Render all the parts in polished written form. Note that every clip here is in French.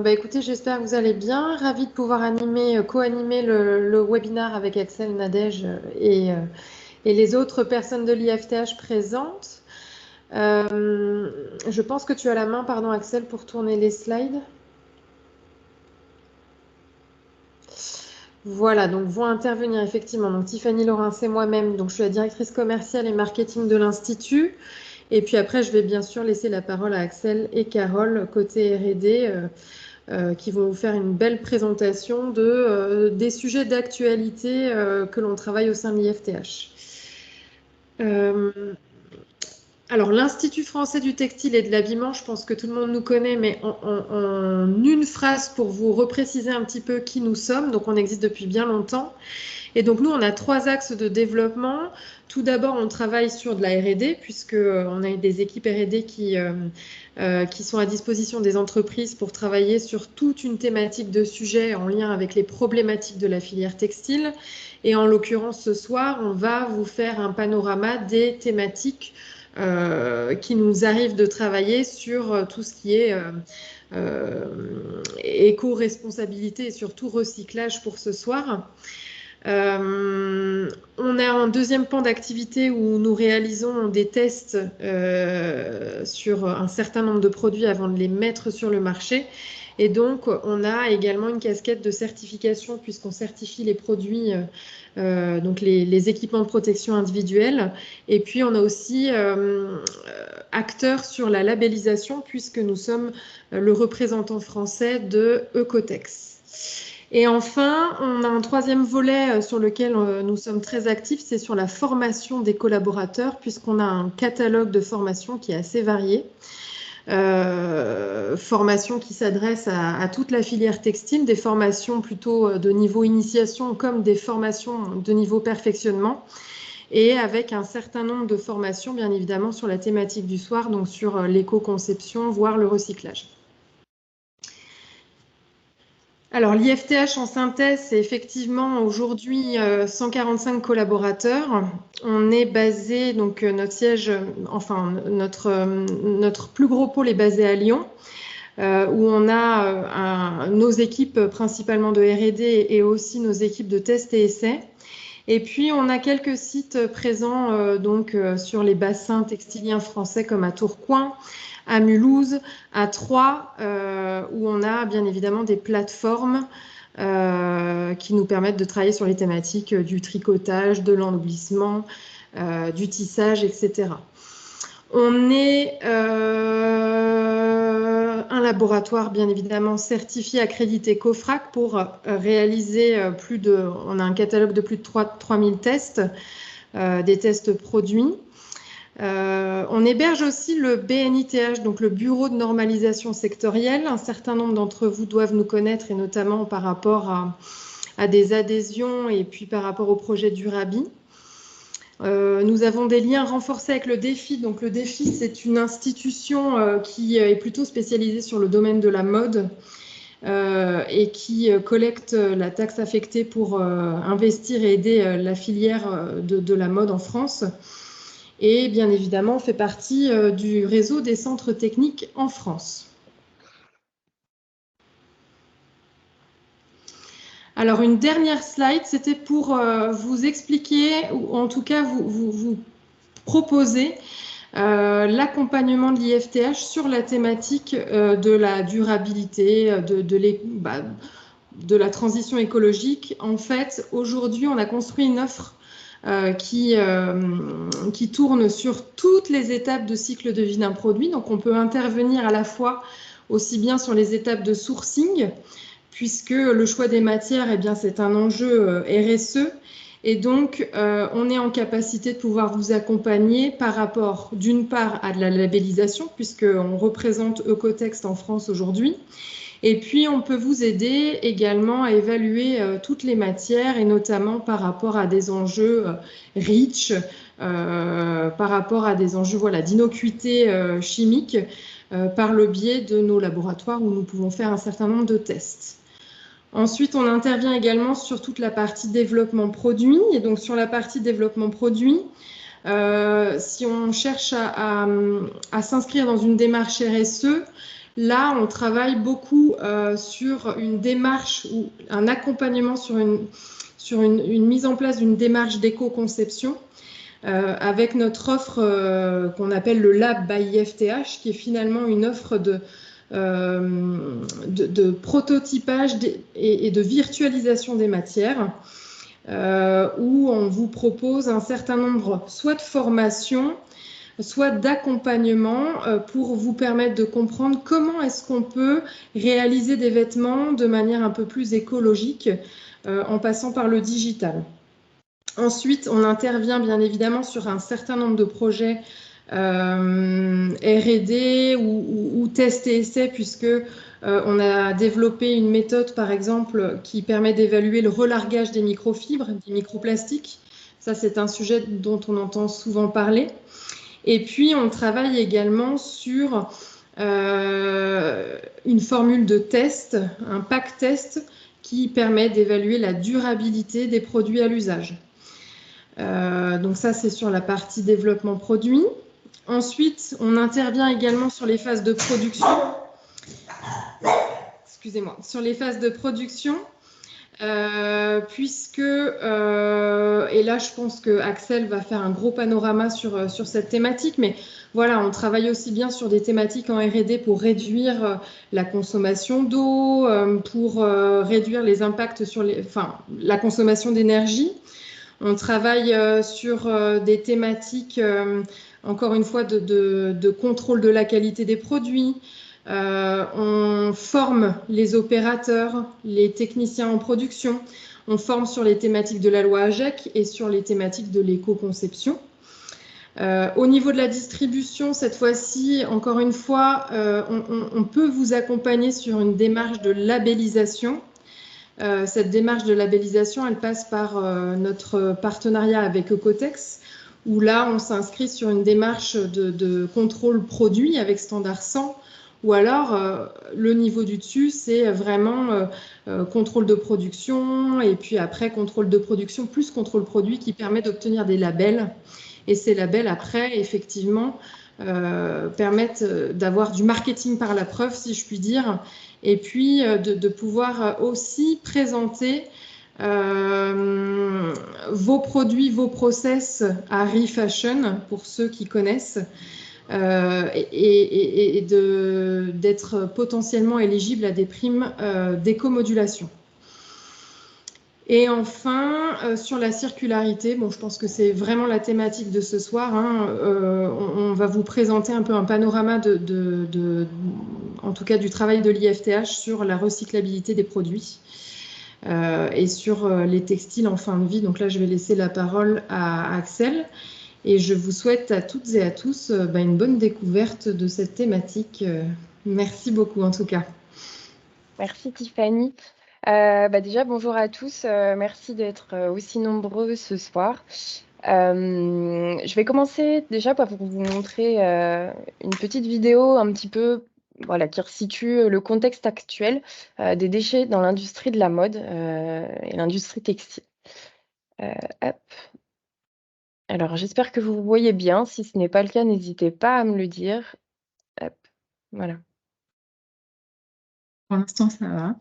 Écoutez, j'espère que vous allez bien. Ravie de pouvoir co-animer le webinaire avec Axel, Nadège et les autres personnes de l'IFTH présentes. Je pense que tu as la main, pardon Axel, pour tourner les slides. Voilà, donc vont intervenir effectivement donc Tiffany Laurin, c'est moi-même, donc je suis la directrice commerciale et marketing de l'Institut. Et puis après, je vais bien sûr laisser la parole à Axel et Carole côté R&D. Qui vont vous faire une belle présentation des sujets d'actualité que l'on travaille au sein de l'IFTH. Alors, l'Institut français du textile et de l'habillement, je pense que tout le monde nous connaît, mais en une phrase pour vous repréciser un petit peu qui nous sommes. Donc, on existe depuis bien longtemps. Et donc, nous, on a 3 axes de développement. Tout d'abord, on travaille sur de la R&D, puisqu'on a des équipes R&D qui sont à disposition des entreprises pour travailler sur toute une thématique de sujets en lien avec les problématiques de la filière textile. Et en l'occurrence, ce soir, on va vous faire un panorama des thématiques qui nous arrive de travailler sur tout ce qui est éco-responsabilité et surtout recyclage pour ce soir. On a un deuxième pan d'activité où nous réalisons des tests sur un certain nombre de produits avant de les mettre sur le marché. Et donc, on a également une casquette de certification puisqu'on certifie les produits, donc les équipements de protection individuelle. Et puis, on a aussi acteur sur la labellisation puisque nous sommes le représentant français de Ecotex. Et enfin, on a un troisième volet sur lequel nous sommes très actifs, c'est sur la formation des collaborateurs, puisqu'on a un catalogue de formation qui est assez varié. Formation qui s'adresse à toute la filière textile, des formations plutôt de niveau initiation comme des formations de niveau perfectionnement, et avec un certain nombre de formations, bien évidemment, sur la thématique du soir, donc sur l'éco-conception, voire le recyclage. Alors, l'IFTH en synthèse, c'est effectivement aujourd'hui 145 collaborateurs. On est basé, donc notre siège, notre plus gros pôle est basé à Lyon, où on a nos équipes principalement de R&D et aussi nos équipes de tests et essais. Et puis, on a quelques sites présents sur les bassins textiliens français comme à Tourcoing, à Mulhouse, à Troyes, où on a bien évidemment des plateformes qui nous permettent de travailler sur les thématiques du tricotage, de l'ennoblissement, du tissage, etc. On est un laboratoire bien évidemment certifié, accrédité COFRAC pour réaliser on a un catalogue de plus de 3000 tests, des tests produits. On héberge aussi le BNITH, donc le Bureau de normalisation sectorielle. Un certain nombre d'entre vous doivent nous connaître, et notamment par rapport à des adhésions et puis par rapport au projet Durabi. Nous avons des liens renforcés avec le DEFI. Donc le DEFI, c'est une institution qui est plutôt spécialisée sur le domaine de la mode et qui collecte la taxe affectée pour investir et aider la filière de la mode en France. Et bien évidemment, on fait partie du réseau des centres techniques en France. Alors, une dernière slide, c'était pour vous expliquer, ou en tout cas vous proposer l'accompagnement de l'IFTH sur la thématique de la durabilité, de la transition écologique. En fait, aujourd'hui, on a construit une offre qui tourne sur toutes les étapes de cycle de vie d'un produit. Donc, on peut intervenir à la fois aussi bien sur les étapes de sourcing, puisque le choix des matières, eh bien, c'est un enjeu RSE. Et donc, on est en capacité de pouvoir vous accompagner par rapport, d'une part, à de la labellisation, puisqu'on représente Ecotex en France aujourd'hui. Et puis, on peut vous aider également à évaluer toutes les matières, et notamment par rapport à des enjeux REACH, par rapport à des enjeux d'innocuité chimique, par le biais de nos laboratoires où nous pouvons faire un certain nombre de tests. Ensuite, on intervient également sur toute la partie développement produit. Et donc, sur la partie développement produit, si on cherche à s'inscrire dans une démarche RSE, Là, on travaille beaucoup sur une démarche ou un accompagnement sur une mise en place d'une démarche d'éco-conception avec notre offre qu'on appelle le Lab by IFTH, qui est finalement une offre de prototypage et de virtualisation des matières, où on vous propose un certain nombre soit de formations, soit d'accompagnement pour vous permettre de comprendre comment est-ce qu'on peut réaliser des vêtements de manière un peu plus écologique en passant par le digital. Ensuite, on intervient bien évidemment sur un certain nombre de projets R&D ou tests et essais, puisque on a développé une méthode, par exemple, qui permet d'évaluer le relargage des microfibres, des microplastiques. Ça, c'est un sujet dont on entend souvent parler. Et puis, on travaille également sur une formule de test, un pack test, qui permet d'évaluer la durabilité des produits à l'usage. Donc ça, c'est sur la partie développement produit. Ensuite, on intervient également sur les phases de production. Excusez-moi, sur les phases de production, puisque, et là, je pense que Axel va faire un gros panorama sur cette thématique, mais voilà, on travaille aussi bien sur des thématiques en R&D pour réduire la consommation d'eau, pour réduire les impacts sur la consommation d'énergie. On travaille sur des thématiques, encore une fois, de contrôle de la qualité des produits. On forme les opérateurs, les techniciens en production. On forme sur les thématiques de la loi AGEC et sur les thématiques de l'éco-conception. Au niveau de la distribution, cette fois-ci, encore une fois, on peut vous accompagner sur une démarche de labellisation. Cette démarche de labellisation, elle passe par notre partenariat avec Ecotex, où là, on s'inscrit sur une démarche de contrôle produit avec standard 100, ou alors le niveau du dessus, c'est vraiment contrôle de production, et puis après contrôle de production plus contrôle produit qui permet d'obtenir des labels. Et ces labels, après, effectivement, permettent d'avoir du marketing par la preuve, si je puis dire, et puis de pouvoir aussi présenter vos produits, vos process à ReFashion, pour ceux qui connaissent, et d'être potentiellement éligible à des primes d'éco-modulation. Et enfin, sur la circularité, bon, je pense que c'est vraiment la thématique de ce soir. Hein, on va vous présenter un peu un panorama en tout cas du travail de l'IFTH sur la recyclabilité des produits et sur les textiles en fin de vie. Donc là, je vais laisser la parole à Axel. Et je vous souhaite à toutes et à tous une bonne découverte de cette thématique. Merci beaucoup en tout cas. Merci Tiffany. Déjà, bonjour à tous. Merci d'être aussi nombreux ce soir. Je vais commencer déjà par vous montrer une petite vidéo un petit peu qui resitue le contexte actuel des déchets dans l'industrie de la mode et l'industrie textile. Hop. Alors, j'espère que vous voyez bien. Si ce n'est pas le cas, n'hésitez pas à me le dire. Hop. Voilà. Pour l'instant, ça va.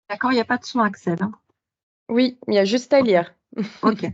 D'accord, il n'y a pas de son, Axel. Hein. Oui, il y a juste à lire. Ok.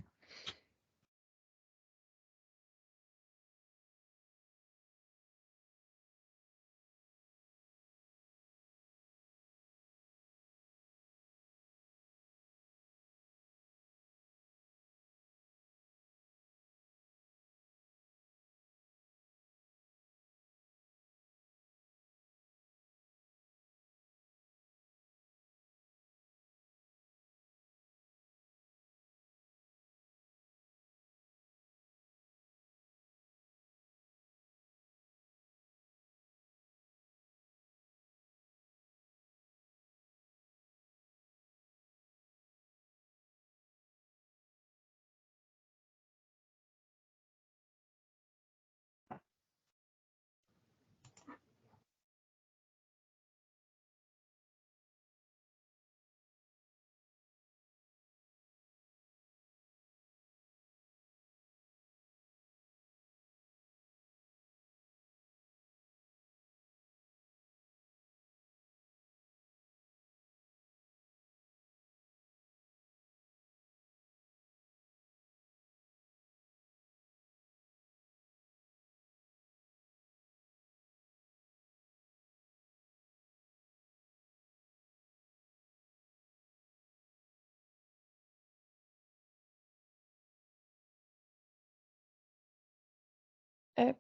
Hop,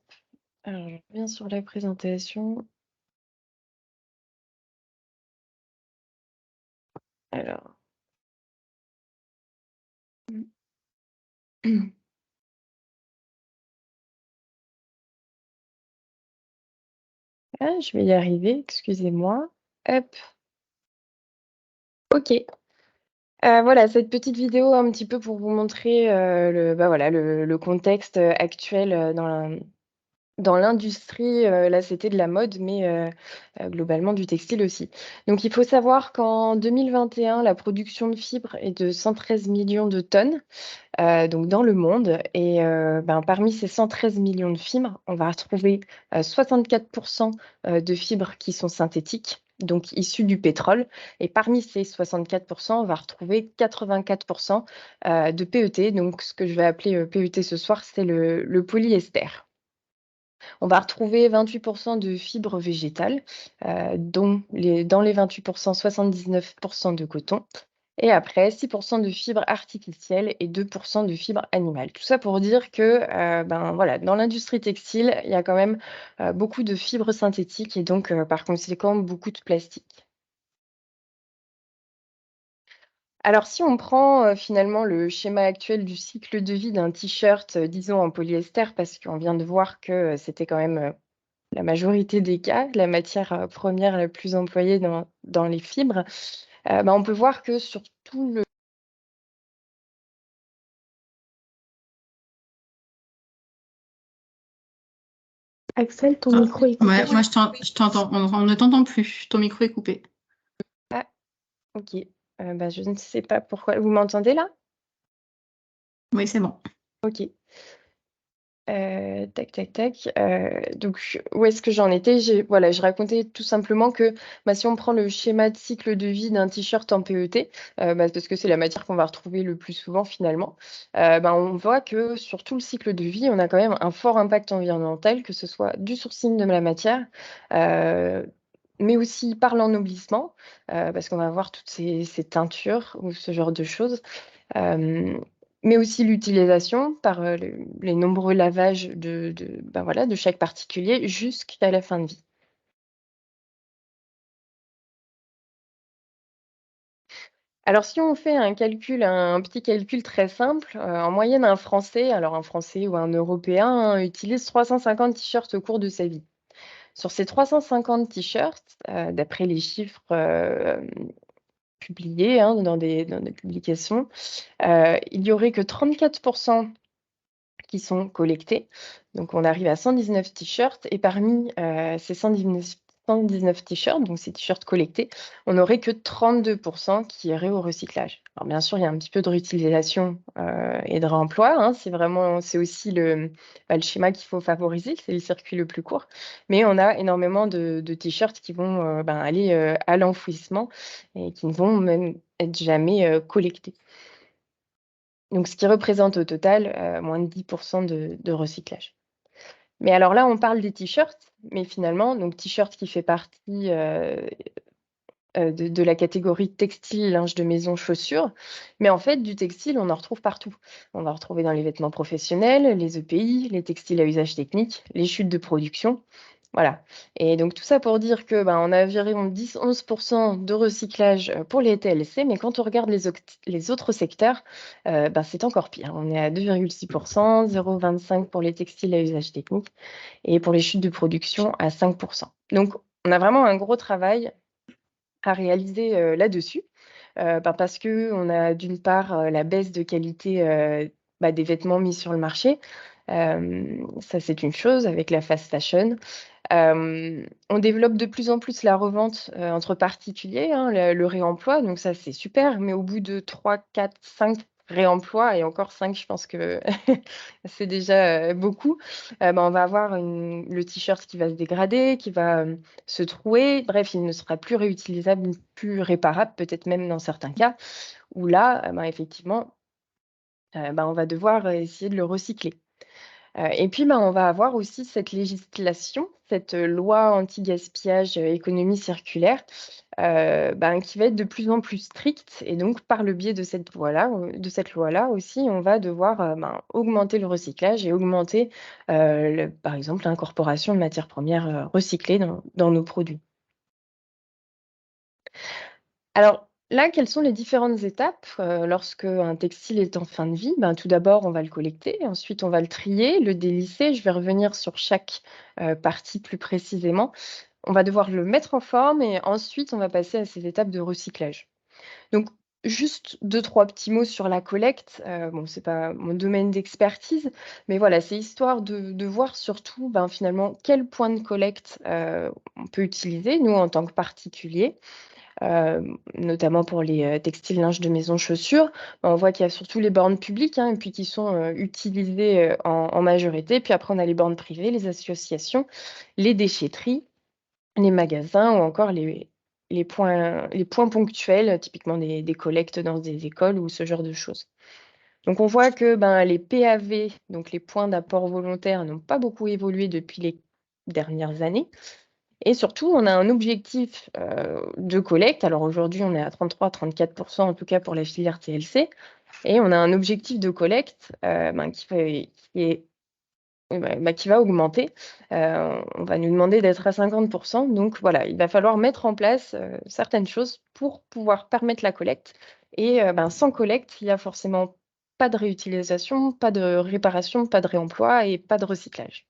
alors je reviens sur la présentation. Alors. Ah, je vais y arriver, excusez-moi. Hop, OK. Voilà, cette petite vidéo un petit peu pour vous montrer, voilà, le contexte, actuel, dans l'industrie, là, c'était de la mode, mais globalement du textile aussi. Donc il faut savoir qu'en 2021, la production de fibres est de 113 millions de tonnes, donc dans le monde et parmi ces 113 millions de fibres, on va retrouver, 64 de fibres qui sont synthétiques, donc issues du pétrole et parmi ces 64 on va retrouver 84 de PET, donc ce que je vais appeler, PET ce soir, c'est le polyester. On va retrouver 28 de fibres végétales, dont dans les 28 79 de coton et après 6 de fibres artificielles et 2 de fibres animales. Tout ça pour dire que, voilà, dans l'industrie textile, il y a quand même, beaucoup de fibres synthétiques et donc, par conséquent, beaucoup de plastique. Alors si on prend, finalement le schéma actuel du cycle de vie d'un t-shirt, disons en polyester, parce qu'on vient de voir que, c'était quand même, la majorité des cas, la matière, première la plus employée dans les fibres, on peut voir que sur tout le Axel, ton micro est coupé. Ouais, moi, je t'entends. On ne t'entend plus. Ton micro est coupé. Ah, OK. Je ne sais pas pourquoi. Vous m'entendez là? Oui, c'est bon. OK. Tac, tac, tac. Donc où est-ce que j'en étais? Je racontais tout simplement que, si on prend le schéma de cycle de vie d'un t-shirt en PET, parce que c'est la matière qu'on va retrouver le plus souvent finalement, on voit que sur tout le cycle de vie, on a quand même un fort impact environnemental, que ce soit du sourcing de la matière, mais aussi par l'ennoblissement, parce qu'on va avoir toutes ces teintures ou ce genre de choses. Hem, mais aussi l'utilisation par, les nombreux lavages de chaque particulier jusqu'à la fin de vie. Alors si on fait un petit calcul très simple, en moyenne un Français ou un Européen, hein, utilise 350 t-shirts au cours de sa vie. Sur ces 350 t-shirts, d'après les chiffres, publiés, hein, dans des publications, il y aurait que 34 qui sont collectés. Donc on arrive à 119 t-shirts et parmi, ces 119 t-shirts, donc ces t-shirts collectés, on n'aurait que 32 qui iraient au recyclage. Alors bien sûr, il y a un petit peu de réutilisation, et de réemploi, hein. C'est aussi le schéma qu'il faut favoriser, c'est le circuit le plus court. Mais on a énormément de t-shirts qui vont, aller, à l'enfouissement et qui ne vont même être jamais, collectés. Donc ce qui représente au total, moins de 10 de recyclage. Mais alors là, on parle des t-shirts, mais finalement, donc t-shirt qui fait partie, de la catégorie textile, linge de maison, chaussures. Mais en fait, du textile, on en retrouve partout. On va retrouver dans les vêtements professionnels, les EPI, les textiles à usage technique, les chutes de production. Voilà. Et donc tout ça pour dire que, on a environ 10-11 de recyclage, pour les TLC, mais quand on regarde les autres secteurs, c'est encore pire. On est à 2,6 0,25 pour les textiles à usage technique et pour les chutes de production à 5 Donc on a vraiment un gros travail à réaliser, là-dessus, parce qu'on a d'une part, la baisse de qualité, des vêtements mis sur le marché. Ça, c'est une chose avec la fast fashion. On développe de plus en plus la revente, entre particuliers, hein, le réemploi, donc ça, c'est super, mais au bout de 3, 4, 5 réemplois et encore 5, je pense que c'est déjà, beaucoup, on va avoir le t-shirt qui va se dégrader, qui va, se trouer. Bref, il ne sera plus réutilisable, plus réparable, peut-être même dans certains cas, où là, effectivement, on va devoir essayer de le recycler. Et puis, on va avoir aussi cette législation, cette loi anti-gaspillage, économie circulaire, qui va être de plus en plus stricte. Et donc, par le biais de cette loi-là aussi, on va devoir augmenter le recyclage et augmenter, par exemple, l'incorporation de matières premières recyclées dans nos produits. Alors là, quelles sont les différentes étapes lorsque un textile est en fin de vie? Tout d'abord, on va le collecter, ensuite on va le trier, le délisser. Je vais revenir sur chaque partie plus précisément. On va devoir le mettre en forme et ensuite on va passer à ces étapes de recyclage. Donc juste 2-3 petits mots sur la collecte. Bon, c'est pas mon domaine d'expertise, mais voilà, c'est histoire de voir surtout, finalement, quel point de collecte on peut utiliser, nous, en tant que particuliers. Notamment pour les textiles, linge de maison, chaussures. On voit qu'il y a surtout les bornes publiques, et puis qui sont utilisées en majorité. Puis après, on a les bornes privées, les associations, les déchetteries, les magasins ou encore les points ponctuels, typiquement des collectes dans des écoles ou ce genre de choses. Donc on voit que les PAV, donc les points d'apport volontaire, n'ont pas beaucoup évolué depuis les dernières années. Et surtout, on a un objectif de collecte. Alors aujourd'hui, on est à 33-34% en tout cas pour la filière TLC. Et on a un objectif de collecte qui va augmenter. On va nous demander d'être à 50%. Donc voilà, il va falloir mettre en place certaines choses pour pouvoir permettre la collecte. Et sans collecte, il n'y a forcément pas de réutilisation, pas de réparation, pas de réemploi et pas de recyclage.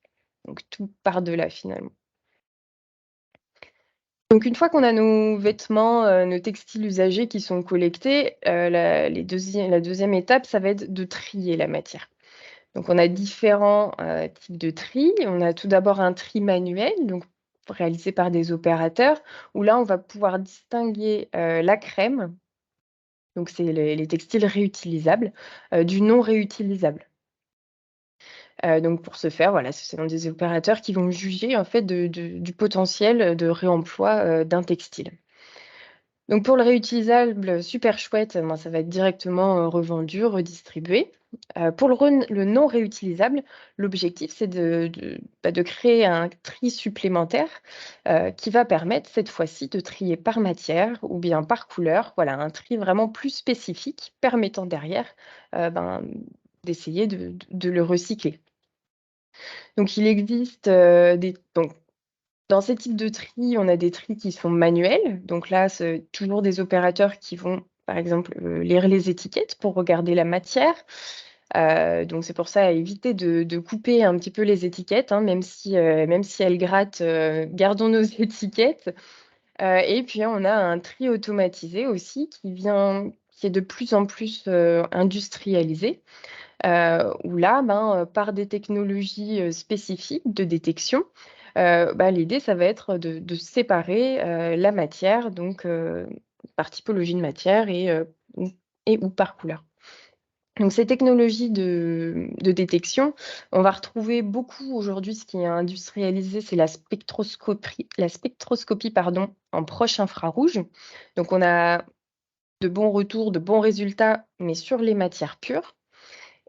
Donc tout part de là finalement. Donc une fois qu'on a nos vêtements, nos textiles usagés qui sont collectés, la deuxième étape, ça va être de trier la matière. Donc on a différents types de tri. On a tout d'abord un tri manuel, donc réalisé par des opérateurs, où là on va pouvoir distinguer la crème, donc c'est les textiles réutilisables, du non réutilisable. Donc pour ce faire, voilà, ce sont des opérateurs qui vont juger en fait du potentiel de réemploi d'un textile. Donc pour le réutilisable, super chouette, moi ça va être directement revendu, redistribué. Pour le non réutilisable, l'objectif c'est de créer un tri supplémentaire qui va permettre cette fois-ci de trier par matière ou bien par couleur. Voilà, un tri vraiment plus spécifique permettant derrière d'essayer de le recycler. Donc il existe dans ces types de tri, on a des tris qui sont manuels. Donc là, c'est toujours des opérateurs qui vont, par exemple, lire les étiquettes pour regarder la matière. Donc c'est pour ça, éviter de couper un petit peu les étiquettes, même si elles grattent, gardons nos étiquettes. Et puis on a un tri automatisé aussi qui est de plus en plus industrialisé. Où là, par des technologies spécifiques de détection, l'idée, ça va être de séparer la matière, donc par typologie de matière ou par couleur. Donc ces technologies de détection, on va retrouver beaucoup aujourd'hui, ce qui est industrialisé, c'est la spectroscopie, en proche infrarouge. Donc on a de bons retours, de bons résultats, mais sur les matières pures.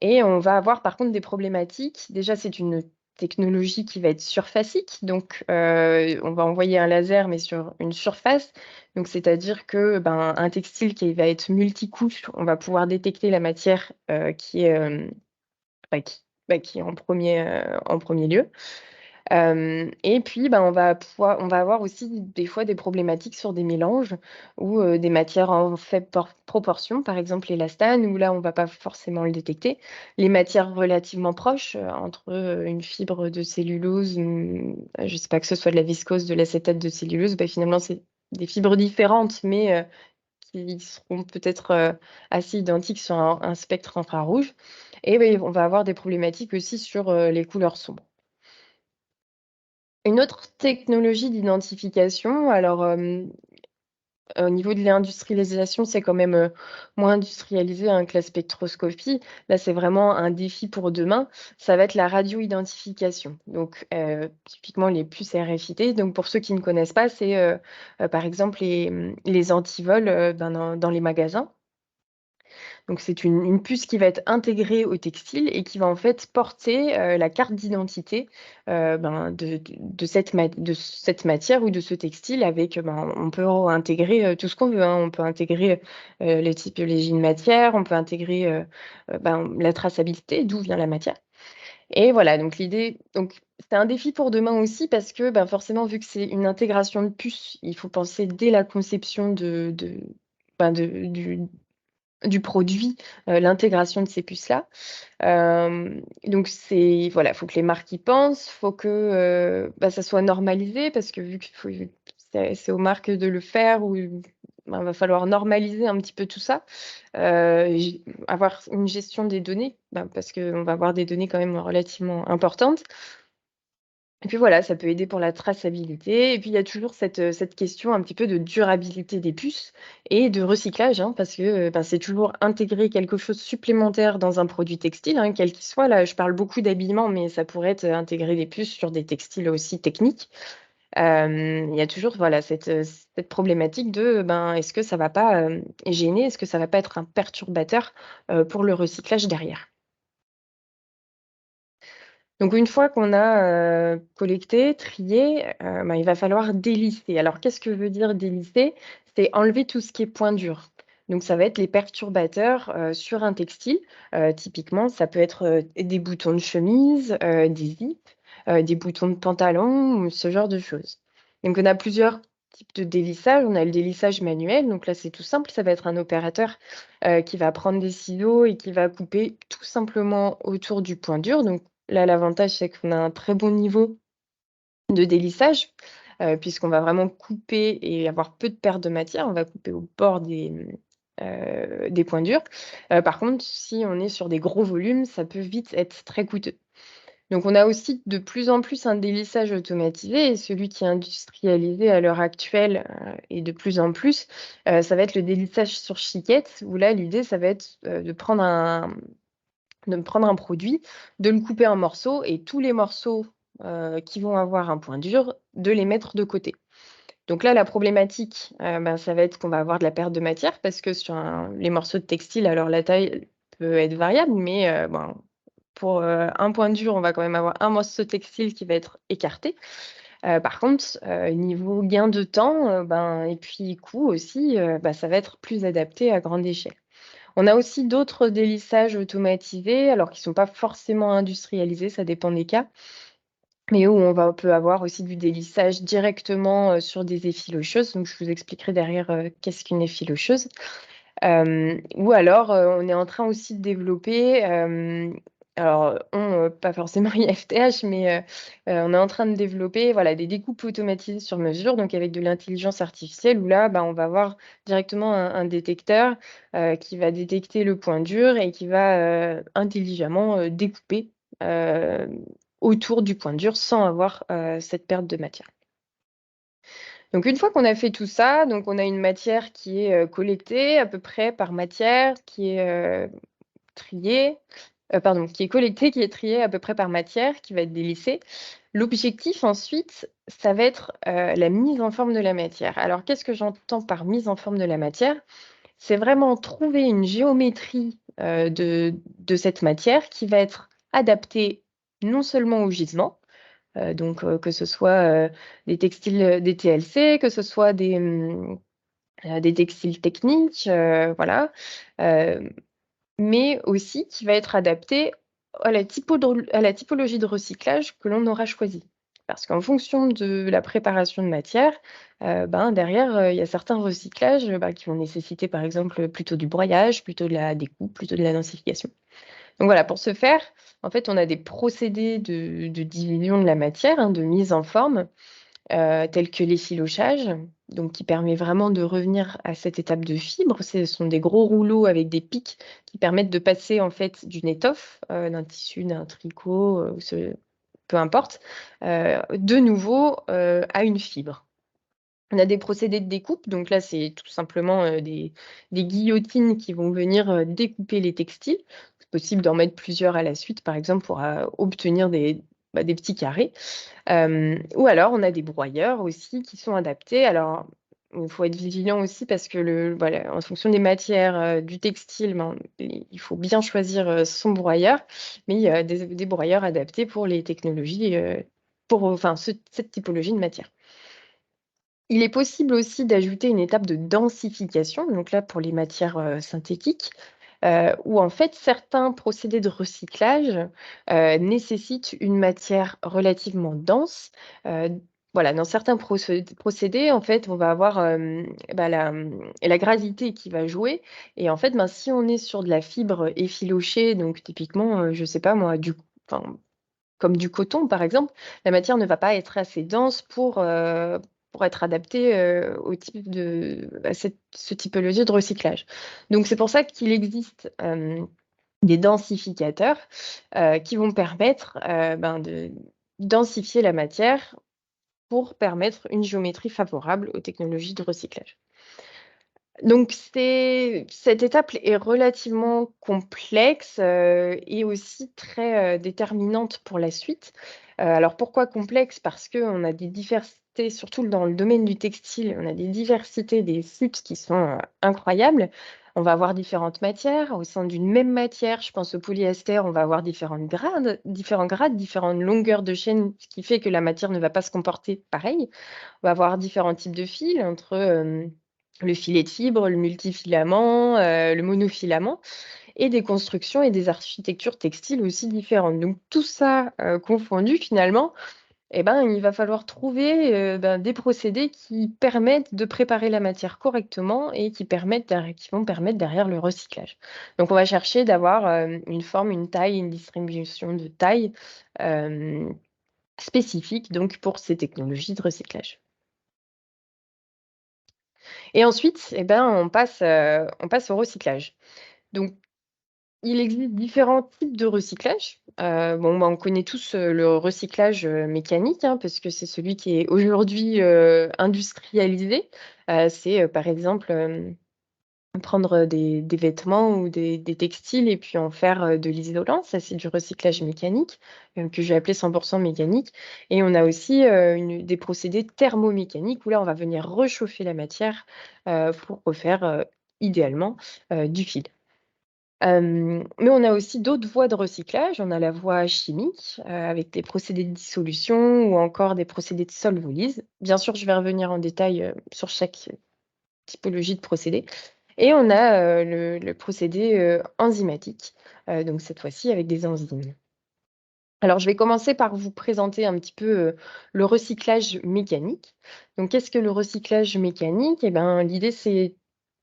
Et on va avoir par contre des problématiques. Déjà, c'est une technologie qui va être surfacique, donc on va envoyer un laser, mais sur une surface. Donc c'est-à-dire que un textile qui va être multicouche, on va pouvoir détecter la matière qui est qui est en premier lieu. Et puis, on va avoir aussi des fois des problématiques sur des mélanges ou des matières en faible proportion, par exemple l'élastane, où là, on va pas forcément le détecter. Les matières relativement proches, entre une fibre de cellulose, je sais pas, que ce soit de la viscose, de l'acétate de cellulose, finalement, c'est des fibres différentes, mais qui seront peut-être assez identiques sur un spectre infrarouge. Et on va avoir des problématiques aussi sur les couleurs sombres. Une autre technologie d'identification, alors, au niveau de l'industrialisation, c'est quand même moins industrialisé, que la spectroscopie. Là, c'est vraiment un défi pour demain. Ça va être la radioidentification. Donc, typiquement les puces RFID. Donc pour ceux qui ne connaissent pas, c'est par exemple les antivols dans les magasins. Donc, c'est une puce qui va être intégrée au textile et qui va en fait porter la carte d'identité de cette matière ou de ce textile avec, on peut intégrer tout ce qu'on veut, hein. On peut intégrer les typologies de matière, on peut intégrer la traçabilité, d'où vient la matière. Et voilà, donc l'idée, c'est un défi pour demain aussi parce que forcément, vu que c'est une intégration de puces, il faut penser dès la conception du produit, l'intégration de ces puces-là. Donc voilà, faut que les marques y pensent, faut que ça soit normalisé parce que vu que c'est aux marques de le faire ou va falloir normaliser un petit peu tout ça, avoir une gestion des données, parce qu'on va avoir des données quand même relativement importantes. Et puis voilà, ça peut aider pour la traçabilité. Et puis il y a toujours cette question un petit peu de durabilité des puces et de recyclage, hein, parce que c'est toujours intégrer quelque chose supplémentaire dans un produit textile, hein, quel qu'il soit. Là, je parle beaucoup d'habillement, mais ça pourrait être intégrer des puces sur des textiles aussi techniques. Il y a toujours voilà, cette problématique de est-ce que ça va pas gêner, est-ce que ça va pas être un perturbateur pour le recyclage derrière. Donc une fois qu'on a collecté, trié, il va falloir délisser. Alors qu'est-ce que veut dire délisser? C'est enlever tout ce qui est point dur. Donc ça va être les perturbateurs sur un textile. Typiquement, ça peut être des boutons de chemise, des zips, des boutons de pantalon, ce genre de choses. Donc on a plusieurs types de délissage. On a le délissage manuel. Donc là, c'est tout simple. Ça va être un opérateur qui va prendre des ciseaux et qui va couper tout simplement autour du point dur. Donc là, l'avantage, c'est qu'on a un très bon niveau de délissage, puisqu'on va vraiment couper et avoir peu de perte de matière. On va couper au bord des points durs. Par contre, si on est sur des gros volumes, ça peut vite être très coûteux. Donc on a aussi de plus en plus un délissage automatisé et celui qui est industrialisé à l'heure actuelle, et de plus en plus, ça va être le délissage sur chiquette où là, l'idée, ça va être, de prendre un produit, de le couper en morceaux et tous les morceaux qui vont avoir un point dur, de les mettre de côté. Donc là, la problématique, ça va être qu'on va avoir de la perte de matière parce que sur les morceaux de textile, alors la taille peut être variable, mais pour un point dur, on va quand même avoir un morceau textile qui va être écarté. Par contre, niveau gain de temps, et puis coût aussi, ça va être plus adapté à grande échelle. On a aussi d'autres délissages automatisés, alors qui ne sont pas forcément industrialisés, ça dépend des cas, mais où on peut avoir aussi du délissage directement sur des effilocheuses. Donc, je vous expliquerai derrière qu'est-ce qu'une effilocheuse. Ou alors, on est en train aussi de développer, pas forcément IFTH, mais on est en train de développer voilà, des découpes automatisées sur mesure, donc avec de l'intelligence artificielle, où là, on va avoir directement un détecteur qui va détecter le point dur et qui va intelligemment découper autour du point dur sans avoir cette perte de matière. Donc une fois qu'on a fait tout ça, donc on a une matière qui est collectée à peu près par matière, qui est triée, qui est collectée, qui est triée à peu près par matière, qui va être délissée. L'objectif ensuite, ça va être la mise en forme de la matière. Alors qu'est-ce que j'entends par mise en forme de la matière? C'est vraiment trouver une géométrie de cette matière qui va être adaptée non seulement au gisement, donc que ce soit des textiles, des TLC, que ce soit des textiles techniques, voilà, mais aussi qui va être adapté à la typologie de recyclage que l'on aura choisi. Parce qu'en fonction de la préparation de matière, derrière, il y a certains recyclages qui vont nécessiter par exemple plutôt du broyage, plutôt de la découpe, plutôt de la densification. Donc voilà, pour ce faire, en fait, on a des procédés de division de la matière, hein, de mise en forme, tels que l'effilochage, donc qui permet vraiment de revenir à cette étape de fibre. Ce sont des gros rouleaux avec des pics qui permettent de passer en fait d'une étoffe, d'un tissu, d'un tricot, peu importe, de nouveau à une fibre. On a des procédés de découpe, donc là, c'est tout simplement des guillotines qui vont venir découper les textiles. C'est possible d'en mettre plusieurs à la suite, par exemple, pour obtenir des petits carrés. Ou alors, on a des broyeurs aussi qui sont adaptés. Alors, il faut être vigilant aussi parce que voilà, en fonction des matières du textile, il faut bien choisir son broyeur, mais il y a des broyeurs adaptés pour les technologies, cette typologie de matière. Il est possible aussi d'ajouter une étape de densification, donc là pour les matières synthétiques, où en fait certains procédés de recyclage nécessitent une matière relativement dense. Voilà, dans certains procédés, en fait, on va avoir la gravité qui va jouer. Et en fait, si on est sur de la fibre effilochée, donc typiquement, je sais pas moi, comme du coton, par exemple, la matière ne va pas être assez dense pour être adaptée à ce typologie de recyclage. Donc, c'est pour ça qu'il existe des densificateurs qui vont permettre de densifier la matière pour permettre une géométrie favorable aux technologies de recyclage. Donc cette étape est relativement complexe et aussi très déterminante pour la suite. Alors pourquoi complexe? Parce qu'on a des diversités, surtout dans le domaine du textile, on a des diversités des flûtes qui sont incroyables. On va avoir différentes matières. Au sein d'une même matière, je pense au polyester, on va avoir différents grades, différentes longueurs de chaîne, ce qui fait que la matière ne va pas se comporter pareil. On va avoir différents types de fils entre le filet de fibre, le multifilament, le monofilament, et des constructions et des architectures textiles aussi différentes. Donc tout ça confondu, finalement, il va falloir trouver des procédés qui permettent de préparer la matière correctement et qui vont permettre derrière le recyclage. Donc on va chercher d'avoir une forme, une taille, une distribution de taille spécifique donc, pour ces technologies de recyclage. Et ensuite, on passe au recyclage. Donc, il existe différents types de recyclage. On connaît tous le recyclage mécanique, hein, parce que c'est celui qui est aujourd'hui industrialisé. C'est par exemple prendre des vêtements ou des textiles et puis en faire de l'isolant. Ça, c'est du recyclage mécanique, que j'ai appelé 100% mécanique. Et on a aussi des procédés thermomécaniques où là, on va venir réchauffer la matière pour refaire idéalement du fil. Mais on a aussi d'autres voies de recyclage. On a la voie chimique avec des procédés de dissolution ou encore des procédés de solvolyse. Bien sûr, je vais revenir en détail sur chaque typologie de procédé. Et on a le procédé enzymatique, donc cette fois-ci avec des enzymes. Alors, je vais commencer par vous présenter un petit peu le recyclage mécanique. Donc, qu'est-ce que le recyclage mécanique? L'idée, c'est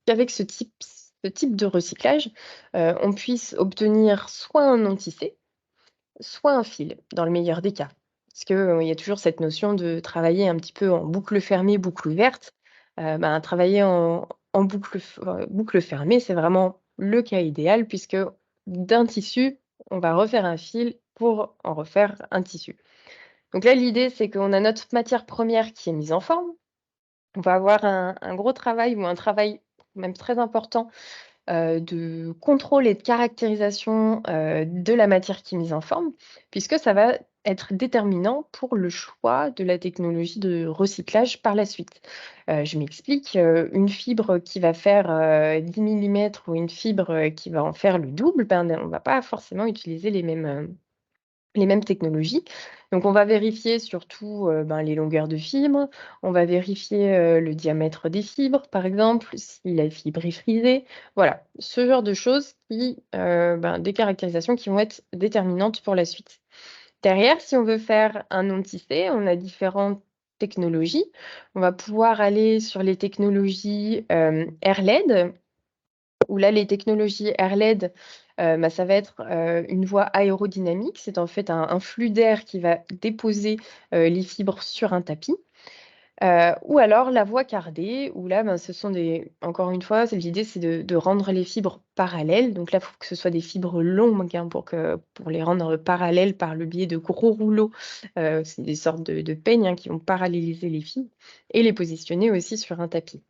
qu'avec ce type de recyclage, on puisse obtenir soit un non-tissé, soit un fil, dans le meilleur des cas. Parce qu'il y a toujours cette notion de travailler un petit peu en boucle fermée, boucle ouverte. Travailler en boucle fermée, c'est vraiment le cas idéal, puisque d'un tissu, on va refaire un fil pour en refaire un tissu. Donc là, l'idée, c'est qu'on a notre matière première qui est mise en forme. On va avoir un gros travail ou un travail même très important de contrôle et de caractérisation de la matière qui est mise en forme, puisque ça va être déterminant pour le choix de la technologie de recyclage par la suite. Je m'explique, une fibre qui va faire 10 mm ou une fibre qui va en faire le double, on ne va pas forcément utiliser les mêmes technologies. Donc on va vérifier surtout les longueurs de fibres, on va vérifier le diamètre des fibres, par exemple, si la fibre est frisée. Voilà, ce genre de choses des caractérisations qui vont être déterminantes pour la suite. Derrière, si on veut faire un non-tissé, on a différentes technologies. On va pouvoir aller sur les technologies AirLED, où là, les technologies AirLED, ça va être une voie aérodynamique. C'est en fait un flux d'air qui va déposer les fibres sur un tapis. Ou alors la voie cardée, où là, ce sont encore une fois, l'idée, c'est de rendre les fibres parallèles. Donc là, il faut que ce soit des fibres longues hein, pour les rendre parallèles par le biais de gros rouleaux. C'est des sortes de peignes hein, qui vont paralléliser les fibres et les positionner aussi sur un tapis.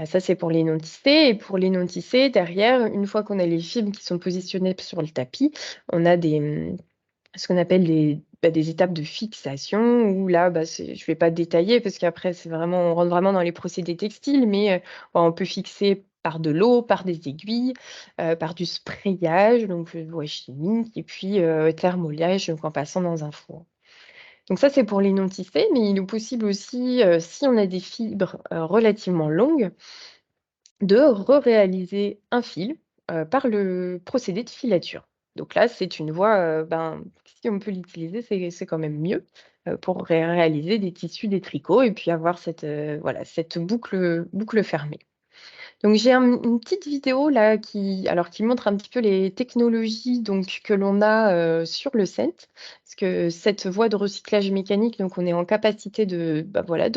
Ça, c'est pour les non-tissés. Et pour les non-tissés, derrière, une fois qu'on a les fibres qui sont positionnées sur le tapis, on a ce qu'on appelle des étapes de fixation où là, je ne vais pas détailler parce qu'après, on rentre vraiment dans les procédés textiles, mais on peut fixer par de l'eau, par des aiguilles, par du sprayage, donc voie chimique, et puis thermoliage, donc en passant dans un four. Donc ça, c'est pour les non tissés, mais il est possible aussi, si on a des fibres relativement longues, de re-réaliser un fil par le procédé de filature. Donc là, c'est une voie, si on peut l'utiliser, c'est quand même mieux pour réaliser des tissus, des tricots et puis avoir cette boucle fermée. Donc j'ai une petite vidéo là qui montre un petit peu les technologies donc que l'on a sur le CENT. Parce que cette voie de recyclage mécanique, donc on est en capacité de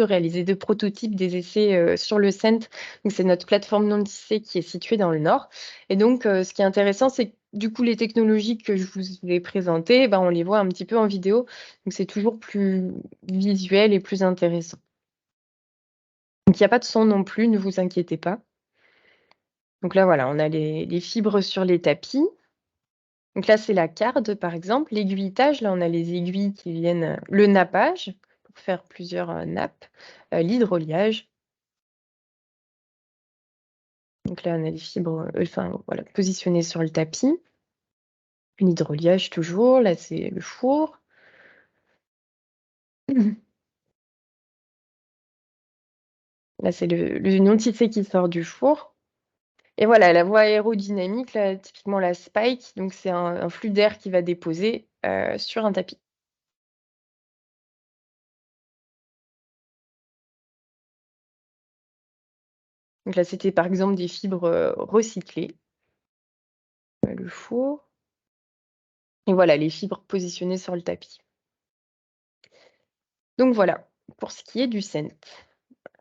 réaliser des prototypes, des essais sur le CENT. Donc c'est notre plateforme non tissée qui est située dans le nord. Et donc ce qui est intéressant, c'est que du coup les technologies que je vous ai présentées, on les voit un petit peu en vidéo. Donc c'est toujours plus visuel et plus intéressant. Donc il n'y a pas de son non plus, ne vous inquiétez pas. Donc là, voilà, on a les fibres sur les tapis. Donc là, c'est la carde, par exemple. L'aiguilletage, là, on a les aiguilles qui viennent, le nappage, pour faire plusieurs nappes, l'hydroliage. Donc là, on a les fibres, voilà, positionnées sur le tapis. L'hydroliage, toujours. Là, c'est le four. Là, c'est le non tissé qui sort du four. Et voilà, la voie aérodynamique, là, typiquement la spike, donc c'est un flux d'air qui va déposer sur un tapis. Donc là, c'était par exemple des fibres recyclées, le four. Et voilà, les fibres positionnées sur le tapis. Donc voilà, pour ce qui est du CENT.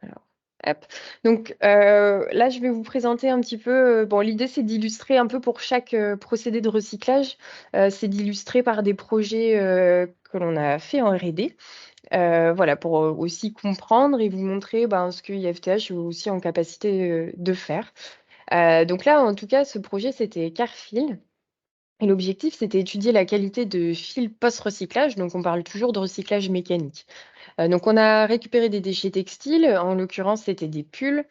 Alors, hop. Donc là, je vais vous présenter un petit peu. Bon, l'idée, c'est d'illustrer un peu pour chaque procédé de recyclage. C'est d'illustrer par des projets que l'on a fait en R&D. Voilà, pour aussi comprendre et vous montrer ce que IFTH est aussi en capacité de faire. Donc là, en tout cas, ce projet, c'était Carfil. Et l'objectif, c'était étudier la qualité de fil post-recyclage. Donc, on parle toujours de recyclage mécanique. Donc, on a récupéré des déchets textiles. En l'occurrence, c'était des pulls.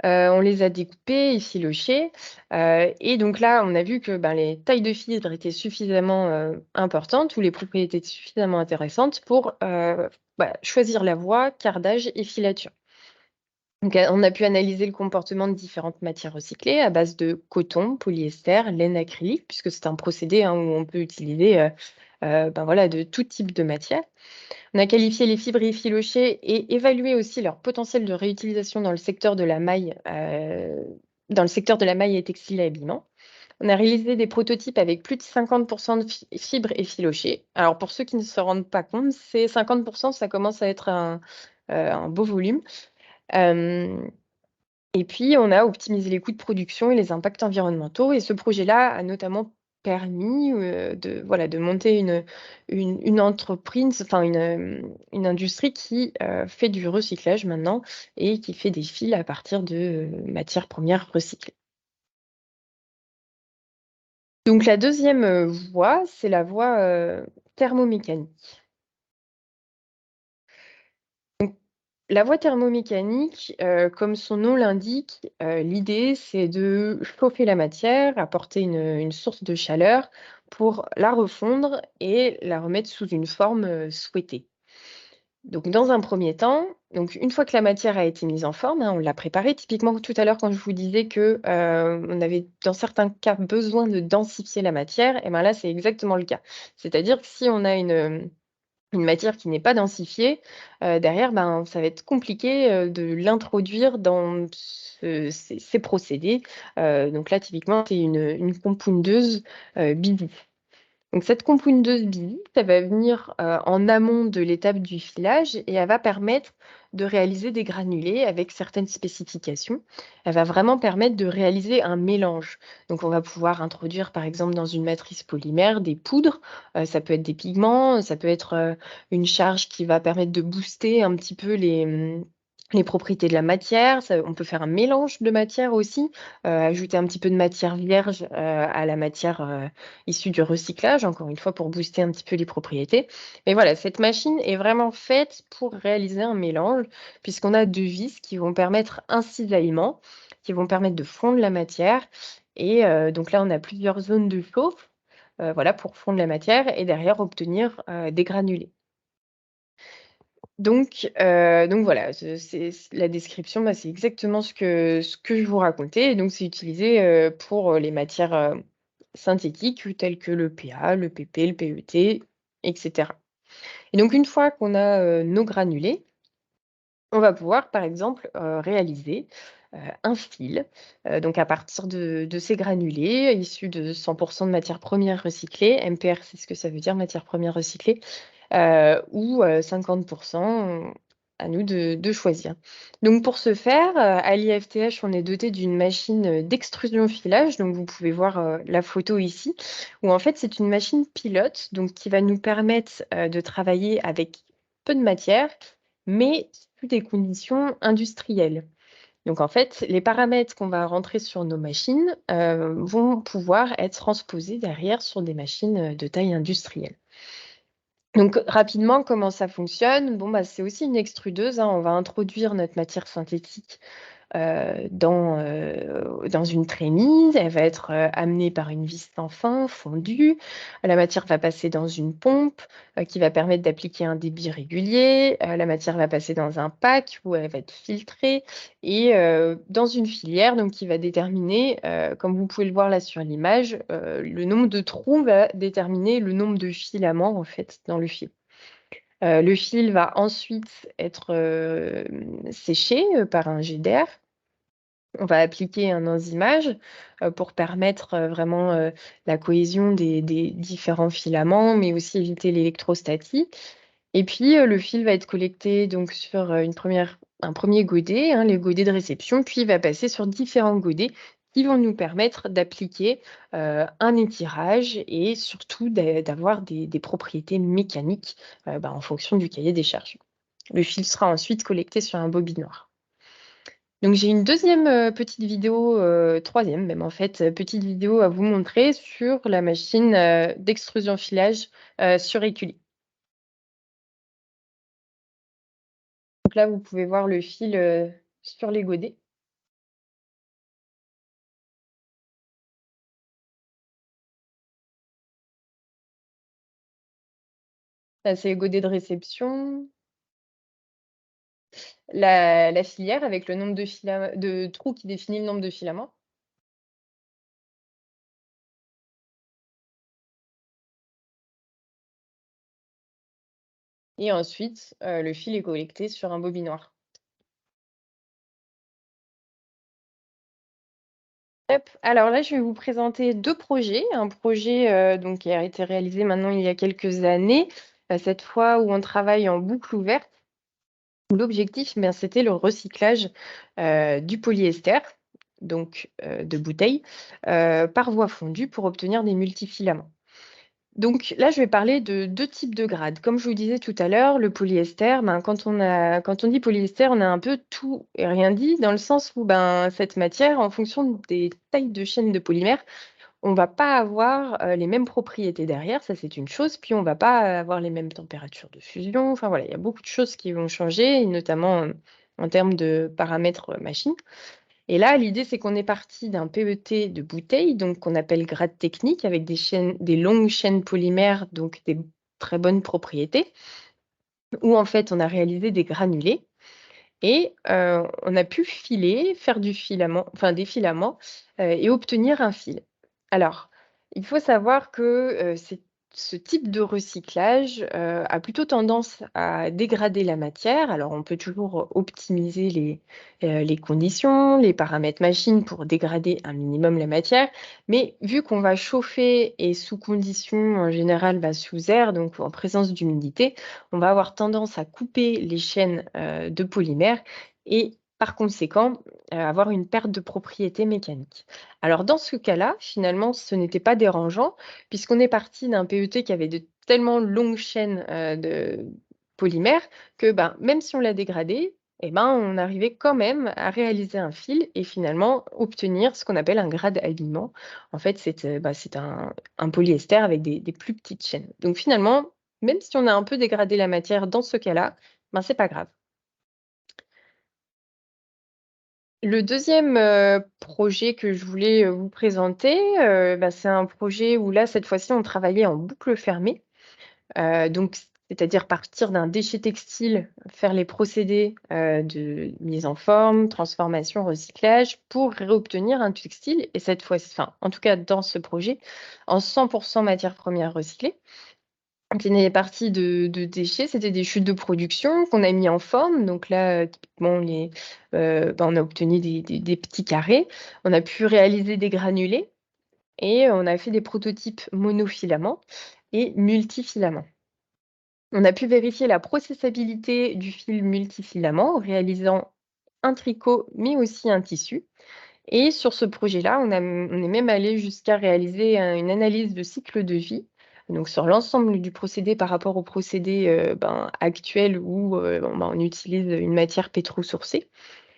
On les a découpés, effilochés. Et donc là, on a vu que les tailles de fibres étaient suffisamment importantes ou les propriétés étaient suffisamment intéressantes pour choisir la voie, cardage et filature. Donc, on a pu analyser le comportement de différentes matières recyclées à base de coton, polyester, laine acrylique, puisque c'est un procédé où on peut utiliser de tout type de matière. On a qualifié les fibres effilochées et évalué aussi leur potentiel de réutilisation dans le secteur de la maille, et textile et habillement. On a réalisé des prototypes avec plus de 50% de fibres effilochées. Alors, pour ceux qui ne se rendent pas compte, ces 50%, ça commence à être un beau volume. Et puis, on a optimisé les coûts de production et les impacts environnementaux. Et ce projet-là a notamment permis de monter une entreprise, une industrie qui fait du recyclage maintenant et qui fait des fils à partir de matières premières recyclées. Donc, la deuxième voie, c'est la voie thermomécanique. La voie thermomécanique, comme son nom l'indique, l'idée, c'est de chauffer la matière, apporter une source de chaleur pour la refondre et la remettre sous une forme souhaitée. Donc dans un premier temps, donc une fois que la matière a été mise en forme, on l'a préparée. Typiquement, tout à l'heure, quand je vous disais que, on avait, dans certains cas, besoin de densifier la matière, et là, c'est exactement le cas. C'est-à-dire que si on a une matière qui n'est pas densifiée, derrière, ça va être compliqué de l'introduire dans ces procédés. Donc là, typiquement, c'est une compoundeuse Bidi. Donc cette compoundeuse Bidi, elle va venir en amont de l'étape du filage et elle va permettre de réaliser des granulés avec certaines spécifications. Elle va vraiment permettre de réaliser un mélange. Donc on va pouvoir introduire par exemple dans une matrice polymère des poudres, ça peut être des pigments, ça peut être une charge qui va permettre de booster un petit peu les propriétés de la matière. On peut faire un mélange de matière aussi, ajouter un petit peu de matière vierge à la matière issue du recyclage, encore une fois pour booster un petit peu les propriétés. Mais voilà, cette machine est vraiment faite pour réaliser un mélange, puisqu'on a 2 vis qui vont permettre un cisaillement, qui vont permettre de fondre la matière. Et donc là, on a plusieurs zones de chauffe, voilà, pour fondre la matière et derrière obtenir des granulés. Donc voilà, c'est la description, bah, c'est exactement ce que je vous racontais. Et donc c'est utilisé, pour, les matières, synthétiques telles que le PA, le PP, le PET, et cetera. Et donc une fois qu'on a, nos granulés, on va pouvoir, par exemple, réaliser, un fil, donc à partir de ces granulés issus de 100 de matières premières recyclées. MPR, c'est ce que ça veut dire, matières premières recyclées. Ou 50 à nous de choisir. Donc pour ce faire, à l'IFTH, on est doté d'une machine, d'extrusion filage. Donc vous pouvez voir, la photo ici, où en fait c'est une machine pilote, donc qui va nous permettre, de travailler avec peu de matière, mais sous des conditions industrielles. Donc en fait, les paramètres qu'on va rentrer sur nos machines, vont pouvoir être transposés derrière sur des machines, de taille industrielle. Donc rapidement, comment ça fonctionne? Bon, bah, c'est aussi une extrudeuse, hein. On va introduire notre matière synthétique dans une trémie. Elle va être, amenée par une vis sans fin, fondue. La matière va passer dans une pompe, qui va permettre d'appliquer un débit régulier. La matière va passer dans un pack où elle va être filtrée et dans une filière, donc qui va déterminer, comme vous pouvez le voir là sur l'image, le nombre de trous va déterminer le nombre de filaments, en fait, dans le fil. Le fil va ensuite être, séché, par un jet d'air. On va appliquer un enzymage, pour permettre, vraiment, la cohésion des différents filaments, mais aussi éviter l'électrostatie. Et puis, le fil va être collecté donc sur, un premier godet, hein, les godets de réception, puis il va passer sur différents godets qui vont nous permettre d'appliquer, un étirage et surtout d'avoir des propriétés mécaniques, bah, en fonction du cahier des charges. Le fil sera ensuite collecté sur un bobinoir. Donc j'ai une deuxième petite vidéo, troisième même en fait, petite vidéo à vous montrer sur la machine, d'extrusion filage, sur écully. Donc là, vous pouvez voir le fil, sur les godets. Là, c'est les godets de réception. La filière avec le nombre de trous qui définit le nombre de filaments. Et ensuite, le fil est collecté sur un bobinoir. Hop, alors là, je vais vous présenter 2 projets. Un projet, donc qui a été réalisé maintenant il y a quelques années, cette fois où on travaille en boucle ouverte. L'objectif, ben, c'était le recyclage, du polyester, donc de bouteilles, par voie fondue pour obtenir des multifilaments. Donc là, je vais parler de 2 types de grades. Comme je vous disais tout à l'heure, le polyester, ben, quand on dit polyester, on a un peu tout et rien dit, dans le sens où, ben, cette matière, en fonction des tailles de chaînes de polymère, on va pas avoir, les mêmes propriétés derrière, ça c'est une chose, puis on va pas avoir les mêmes températures de fusion. Enfin voilà, il y a beaucoup de choses qui vont changer et notamment, en termes de paramètres, machine. Et là, l'idée, c'est qu'on est parti d'un PET de bouteille, donc qu'on appelle grade technique, avec des longues chaînes polymères, donc des très bonnes propriétés, où en fait, on a réalisé des granulés et on a pu filer, faire du filament, enfin des filaments, et obtenir un fil. Alors, il faut savoir que, ce type de recyclage, a plutôt tendance à dégrader la matière. Alors on peut toujours optimiser les conditions, les paramètres machine pour dégrader un minimum la matière, mais vu qu'on va chauffer et sous conditions en général, bah, sous air, donc en présence d'humidité, on va avoir tendance à couper les chaînes, de polymères et par conséquent, avoir une perte de propriété mécanique. Alors dans ce cas-là, finalement, ce n'était pas dérangeant puisqu'on est parti d'un PET qui avait de tellement longues chaînes, de polymères que, ben, même si on l'a dégradé, eh ben, on arrivait quand même à réaliser un fil et finalement obtenir ce qu'on appelle un grade habillement. En fait, c'est un polyester avec des plus petites chaînes. Donc finalement, même si on a un peu dégradé la matière dans ce cas-là, ben, c'est pas grave. Le deuxième projet que je voulais vous présenter, bah, c'est un projet où là, cette fois-ci, on travaillait en boucle fermée. Donc, c'est-à-dire partir d'un déchet textile, faire les procédés de mise en forme, transformation, recyclage pour réobtenir un textile. Et cette fois-ci, enfin, en tout cas dans ce projet, en 100% matières premières recyclées. Donc, il y a partie de déchets, c'était des chutes de production qu'on a mis en forme. Donc là, typiquement, on a obtenu des petits carrés. On a pu réaliser des granulés et on a fait des prototypes monofilaments et multifilaments. On a pu vérifier la processabilité du fil multifilament en réalisant un tricot, mais aussi un tissu. Et sur ce projet-là, on est même allé jusqu'à réaliser une analyse de cycle de vie, donc sur l'ensemble du procédé par rapport au procédé actuel où on utilise une matière pétro-sourcée.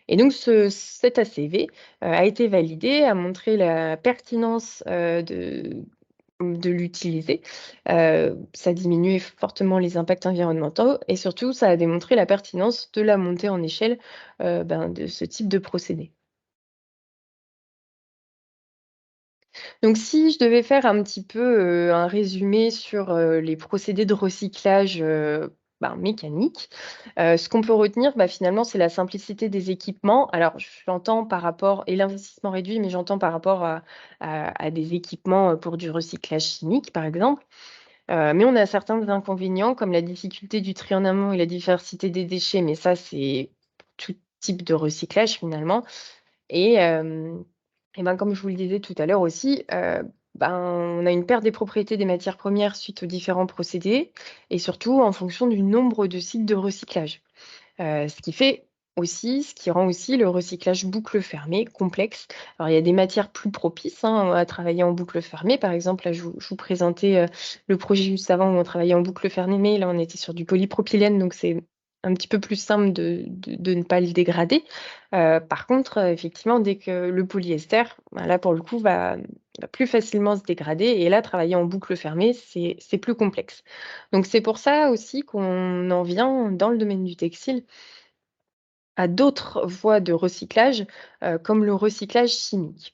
Et donc cet ACV a été validé, a montré la pertinence de l'utiliser. Ça diminuait fortement les impacts environnementaux et surtout, ça a démontré la pertinence de la montée en échelle de ce type de procédé. Donc si je devais faire un petit peu, un résumé sur, les procédés de recyclage, mécanique, ce qu'on peut retenir, finalement, c'est la simplicité des équipements. Alors j'entends par rapport et l'investissement réduit, mais j'entends par rapport à des équipements, pour du recyclage chimique, par exemple. Mais on a certains inconvénients comme la difficulté du tri en amont et la diversité des déchets, mais ça, c'est tout type de recyclage finalement. Et comme je vous le disais tout à l'heure aussi, on a une perte des propriétés des matières premières suite aux différents procédés et surtout en fonction du nombre de cycles de recyclage. Ce qui rend aussi le recyclage boucle fermée complexe. Alors il y a des matières plus propices, à travailler en boucle fermée. Par exemple, là je vous présentais, le projet juste avant où on travaillait en boucle fermée. Là, on était sur du polypropylène, donc c'est un petit peu plus simple de ne pas le dégrader. Par contre, effectivement, dès que le polyester, là pour le coup va plus facilement se dégrader et là travailler en boucle fermée, c'est plus complexe. Donc c'est pour ça aussi qu'on en vient dans le domaine du textile à d'autres voies de recyclage, comme le recyclage chimique.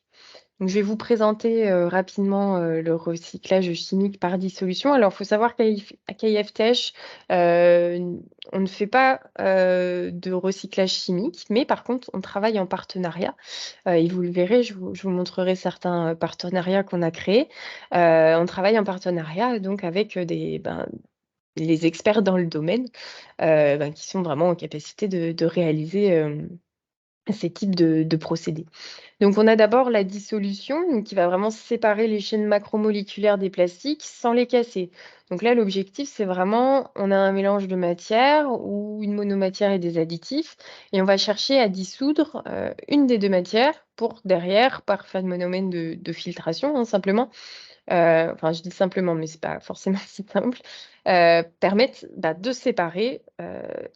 Donc je vais vous présenter, rapidement, le recyclage chimique par dissolution. Alors il faut savoir qu'à IFTH, on ne fait pas, de recyclage chimique, mais par contre on travaille en partenariat, et vous le verrez, je vous montrerai certains, partenariats qu'on a créés. On travaille en partenariat donc avec, les experts dans le domaine, qui sont vraiment en capacité de réaliser, ces types de procédés. Donc on a d'abord la dissolution, donc qui va vraiment séparer les chaînes macromoléculaires des plastiques sans les casser. Donc là, l'objectif, c'est vraiment, on a un mélange de matières ou une monomatière et des additifs, et on va chercher à dissoudre une des deux matières pour derrière, par phénomène de filtration, simplement, je dis simplement, mais c'est pas forcément si simple, permettre, de séparer,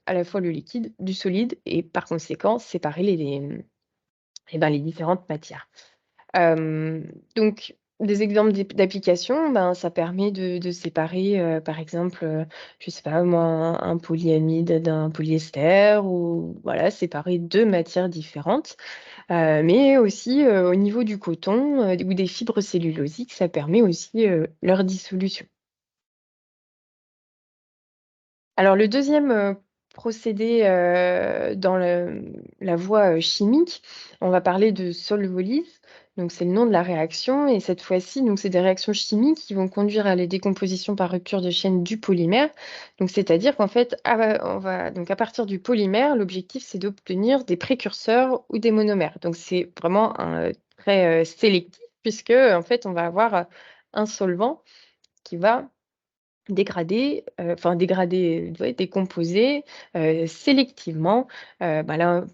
à la fois le liquide du solide et par conséquent séparer les différentes matières. Donc des exemples d'applications, ça permet de séparer, par exemple, je sais pas moi, un polyamide d'un polyester ou voilà, séparer 2 matières différentes. Mais aussi, au niveau du coton, ou des fibres cellulosiques, ça permet aussi, leur dissolution. Alors le deuxième procédé, dans la voie, chimique, on va parler de solvolyse. Donc c'est le nom de la réaction et cette fois-ci, donc c'est des réactions chimiques qui vont conduire à la décomposition par rupture de chaîne du polymère. Donc c'est-à-dire qu'en fait, on va donc à partir du polymère, l'objectif c'est d'obtenir des précurseurs ou des monomères. Donc c'est vraiment très, sélectif puisque, en fait, on va avoir, un solvant qui va dégrader, décomposer, sélectivement. Là,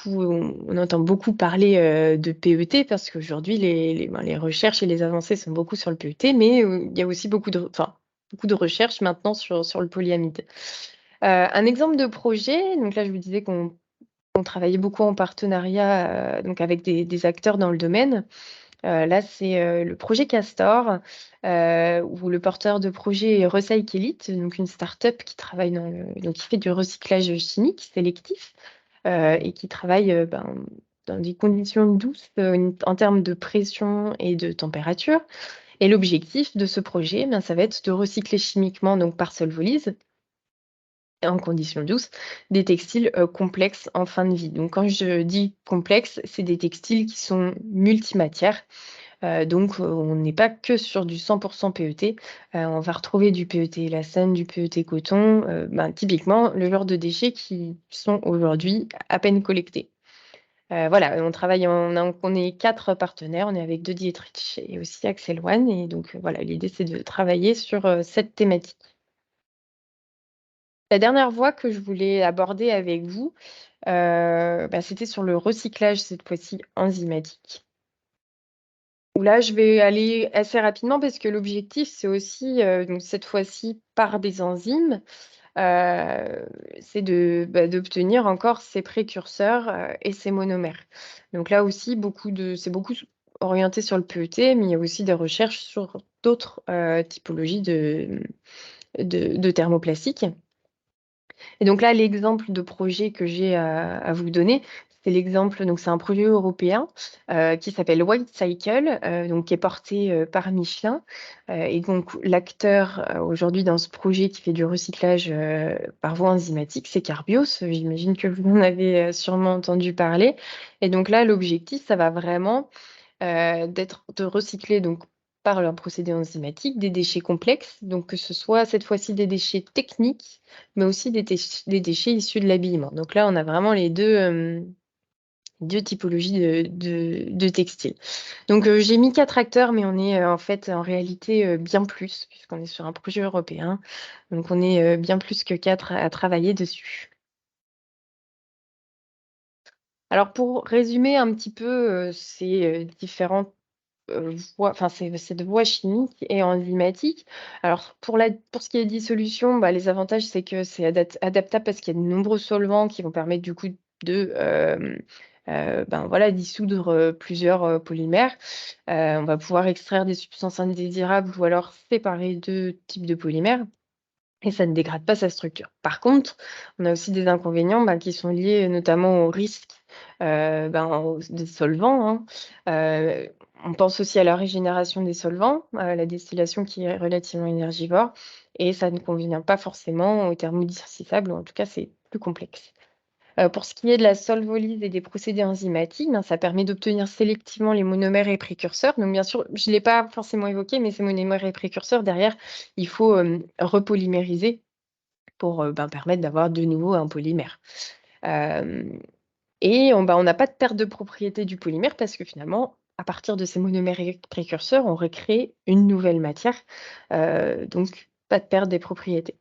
on entend beaucoup parler, de PET parce qu'aujourd'hui les recherches et les avancées sont beaucoup sur le PET, mais, il y a aussi beaucoup de recherches maintenant sur le polyamide. Un exemple de projet, donc là je vous disais qu'on on travaillait beaucoup en partenariat donc avec des acteurs dans le domaine. Là, c'est le projet Castor, où le porteur de projet est Recyclite, donc une start-up qui travaille donc qui fait du recyclage chimique sélectif et qui travaille dans des conditions douces en termes de pression et de température. Et l'objectif de ce projet, ça va être de recycler chimiquement, donc par solvolyse, en conditions douces, des textiles complexes en fin de vie. Donc quand je dis complexe, c'est des textiles qui sont multimatières. Donc on n'est pas que sur du 100% PET. On va retrouver du PET élastane, du PET coton, typiquement le genre de déchets qui sont aujourd'hui à peine collectés. Voilà, on est 4 partenaires, on est avec De Dietrich et aussi Axel One et donc voilà, l'idée c'est de travailler sur cette thématique. La dernière voie que je voulais aborder avec vous, c'était sur le recyclage, cette fois-ci enzymatique. Où là, je vais aller assez rapidement parce que l'objectif, c'est aussi, donc cette fois-ci par des enzymes, c'est d'obtenir encore ces précurseurs, et ces monomères. Donc là aussi, c'est beaucoup orienté sur le PET, mais il y a aussi des recherches sur d'autres, typologies de thermoplastiques. Et donc là, l'exemple de projet que j'ai à vous donner, c'est l'exemple, donc c'est un projet européen qui s'appelle White Cycle, donc qui est porté par Michelin. Et donc l'acteur aujourd'hui dans ce projet qui fait du recyclage par voie enzymatique, c'est Carbios. J'imagine que vous en avez sûrement entendu parler. Et donc là, l'objectif, ça va vraiment de recycler donc par un procédé enzymatique des déchets complexes, donc que ce soit cette fois-ci des déchets techniques, mais aussi des déchets issus de l'habillement. Donc là, on a vraiment les deux typologies de textiles. Donc j'ai mis 4 acteurs, mais on est en fait en réalité bien plus, puisqu'on est sur un projet européen. Donc on est bien plus que 4 à travailler dessus. Alors pour résumer un petit peu ces différentes cette voie chimique et enzymatique. Alors pour ce qui est dissolution, les avantages, c'est que c'est adaptable parce qu'il y a de nombreux solvants qui vont permettre du coup de, voilà, dissoudre, plusieurs, polymères. On va pouvoir extraire des substances indésirables ou alors séparer 2 types de polymères et ça ne dégrade pas sa structure. Par contre, on a aussi des inconvénients, qui sont liés notamment au risque, des solvants, hein. On pense aussi à la régénération des solvants, à la distillation qui est relativement énergivore et ça ne convient pas forcément aux thermodissociables ou en tout cas, c'est plus complexe. Pour ce qui est de la solvolyse et des procédés enzymatiques, ça permet d'obtenir sélectivement les monomères et précurseurs. Donc bien sûr, je ne l'ai pas forcément évoqué, mais ces monomères et précurseurs, derrière, il faut, repolymériser pour, permettre d'avoir de nouveau un polymère. Et on n'a pas de perte de propriété du polymère parce que finalement, à partir de ces monomères et précurseurs, on recrée une nouvelle matière, donc pas de perte des propriétés.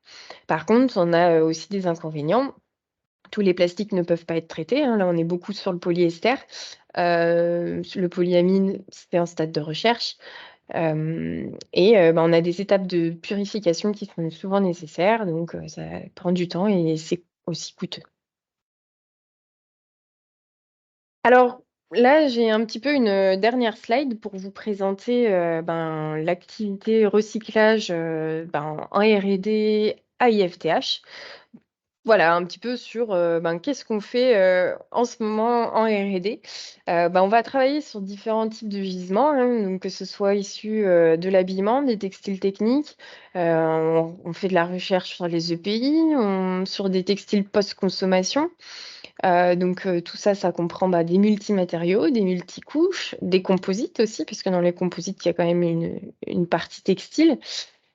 Par contre, on a, aussi des inconvénients. Tous les plastiques ne peuvent pas être traités, hein. Là, on est beaucoup sur le polyester. Le polyamide, c'est un stade de recherche. On a des étapes de purification qui sont souvent nécessaires, donc ça prend du temps et c'est aussi coûteux. Alors là, j'ai un petit peu une, dernière slide pour vous présenter, l'activité recyclage, en R&D à IFTH. Voilà, un petit peu sur, qu'est-ce qu'on fait, en ce moment en R&D? On va travailler sur différents types de gisements, hein, donc que ce soit issu, de l'habillement, des textiles techniques, on fait de la recherche sur les EPI, sur des textiles post-consommation. Tout ça, ça comprend, des multimatériaux, des multicouches, des composites aussi, puisque dans les composites, il y a quand même une partie textile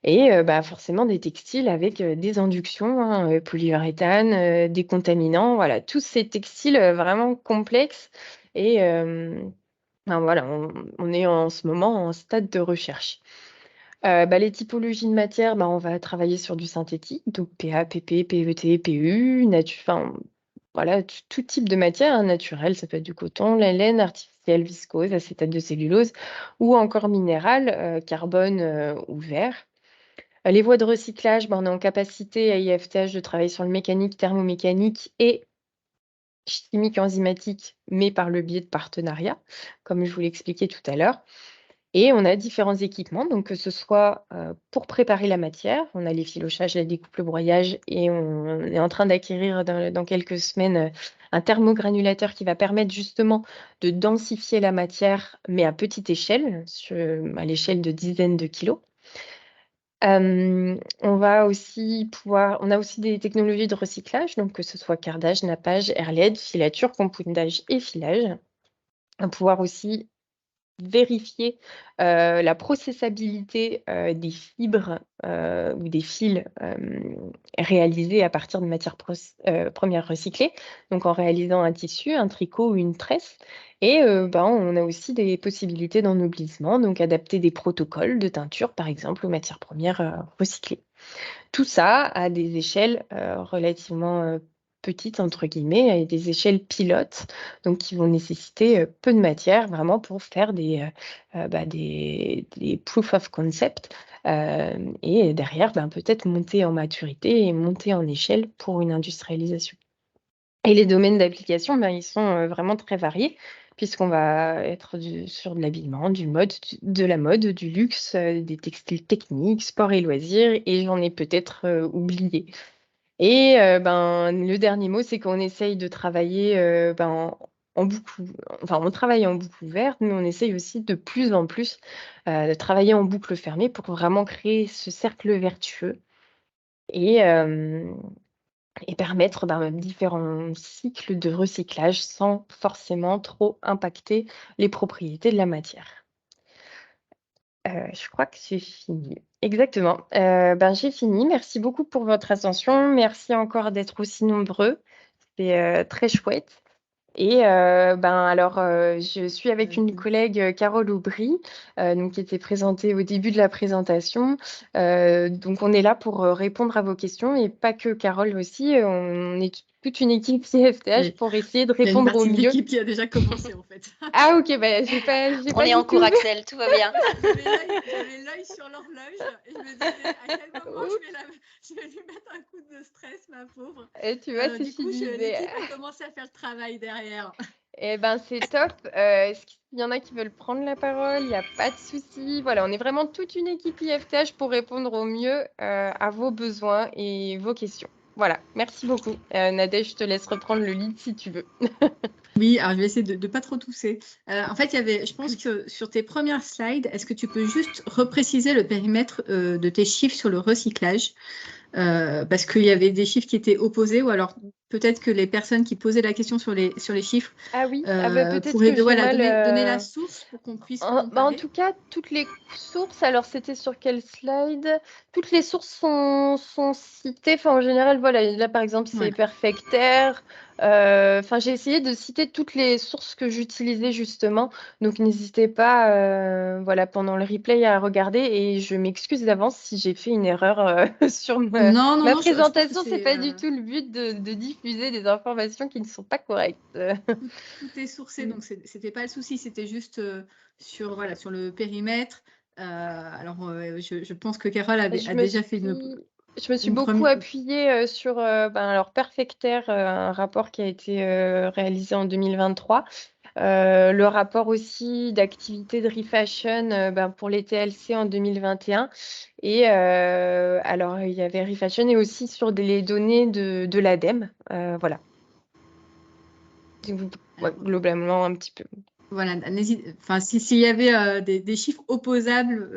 et forcément des textiles avec, des inductions, hein, polyuréthane, des contaminants, voilà, tous ces textiles, vraiment complexes et voilà, on est en ce moment en stade de recherche. Les typologies de matières, on va travailler sur du synthétique, donc PA, PP, PET, PU, voilà, tout type de matière, hein, naturelle, ça peut être du coton, la laine, artificielle, viscose, acétate de cellulose ou encore minérale, carbone, ou verre. Les voies de recyclage, on est en capacité à IFTH de travailler sur le mécanique, thermomécanique et chimiques enzymatiques, mais par le biais de partenariats, comme je vous l'expliquais tout à l'heure. Et on a différents équipements, donc que ce soit pour préparer la matière, on a les filochages, la découpe, le broyage, et on est en train d'acquérir dans quelques semaines un thermogranulateur qui va permettre justement de densifier la matière, mais à petite échelle, à l'échelle de dizaines de kilos. On a aussi des technologies de recyclage, donc que ce soit cardage, nappage, airlaid, filature, compoundage et filage. On va pouvoir aussi vérifier la processabilité des fibres ou des fils réalisés à partir de matières premières recyclées, donc en réalisant un tissu, un tricot ou une tresse. Et on a aussi des possibilités d'ennoblissement, donc adapter des protocoles de teinture, par exemple, aux matières premières recyclées. Tout ça à des échelles relativement petites, entre guillemets, et des échelles pilotes, donc qui vont nécessiter peu de matière vraiment pour faire des proof of concept et derrière peut-être monter en maturité et monter en échelle pour une industrialisation. Et les domaines d'application, ils sont vraiment très variés, puisqu'on va être sur de l'habillement, de la mode, du luxe, des textiles techniques, sport et loisirs, et j'en ai peut-être oublié. Et le dernier mot, c'est qu'on essaye de travailler en boucle, enfin on travaille en boucle ouverte, mais on essaye aussi de plus en plus de travailler en boucle fermée pour vraiment créer ce cercle vertueux et, et permettre différents cycles de recyclage sans forcément trop impacter les propriétés de la matière. Je crois que j'ai fini. Exactement. J'ai fini. Merci beaucoup pour votre attention. Merci encore d'être aussi nombreux. C'est très chouette. Et je suis avec une collègue, Carole Aubry, qui était présentée au début de la présentation. Donc on est là pour répondre à vos questions, et pas que Carole aussi. On est toute une équipe CFTH Oui. pour essayer de Il y a une répondre au partie de mieux. l'équipe qui a déjà commencé en fait. Ah ok, j'ai pas On est en cours, Axel, tout va bien. J'avais l'œil sur l'horloge et je me disais à quel moment je vais lui mettre un coup de stress, ma pauvre. Et tu vois, c'est Du coup, l'équipe a commencé à faire le travail derrière. Eh ben, c'est top. Est-ce qu'il y en a qui veulent prendre la parole? Il n'y a pas de souci. Voilà, on est vraiment toute une équipe IFTH pour répondre au mieux à vos besoins et vos questions. Voilà, merci beaucoup. Nadège, je te laisse reprendre le lead si tu veux. Oui, alors je vais essayer de ne pas trop tousser. En fait, je pense que sur tes premières slides, est-ce que tu peux juste repréciser le périmètre de tes chiffres sur le recyclage? Parce qu'il y avait des chiffres qui étaient opposés, ou alors peut-être que les personnes qui posaient la question sur les chiffres peut-être pourraient que j'ai mal, donner la source pour qu'on puisse comparer. En tout cas, toutes les sources, alors c'était sur quel slide? Toutes les sources sont citées. Enfin, en général, voilà, là par exemple, c'est Perfectaire. J'ai essayé de citer toutes les sources que j'utilisais justement. Donc n'hésitez pas, pendant le replay à regarder. Et je m'excuse d'avance si j'ai fait une erreur sur ma présentation. C'est pas du tout le but de diffuser des informations qui ne sont pas correctes. Tout est sourcé, donc c'était pas le souci, c'était juste sur le périmètre. Je pense que Carole a déjà fait Je me suis beaucoup appuyée sur Perfectaire, un rapport qui a été réalisé en 2023. Le rapport aussi d'activité de Refashion pour les TLC en 2021. Et il y avait Refashion et aussi sur les données de l'ADEME. Voilà. Globalement, un petit peu. Voilà, s'il y avait des chiffres opposables,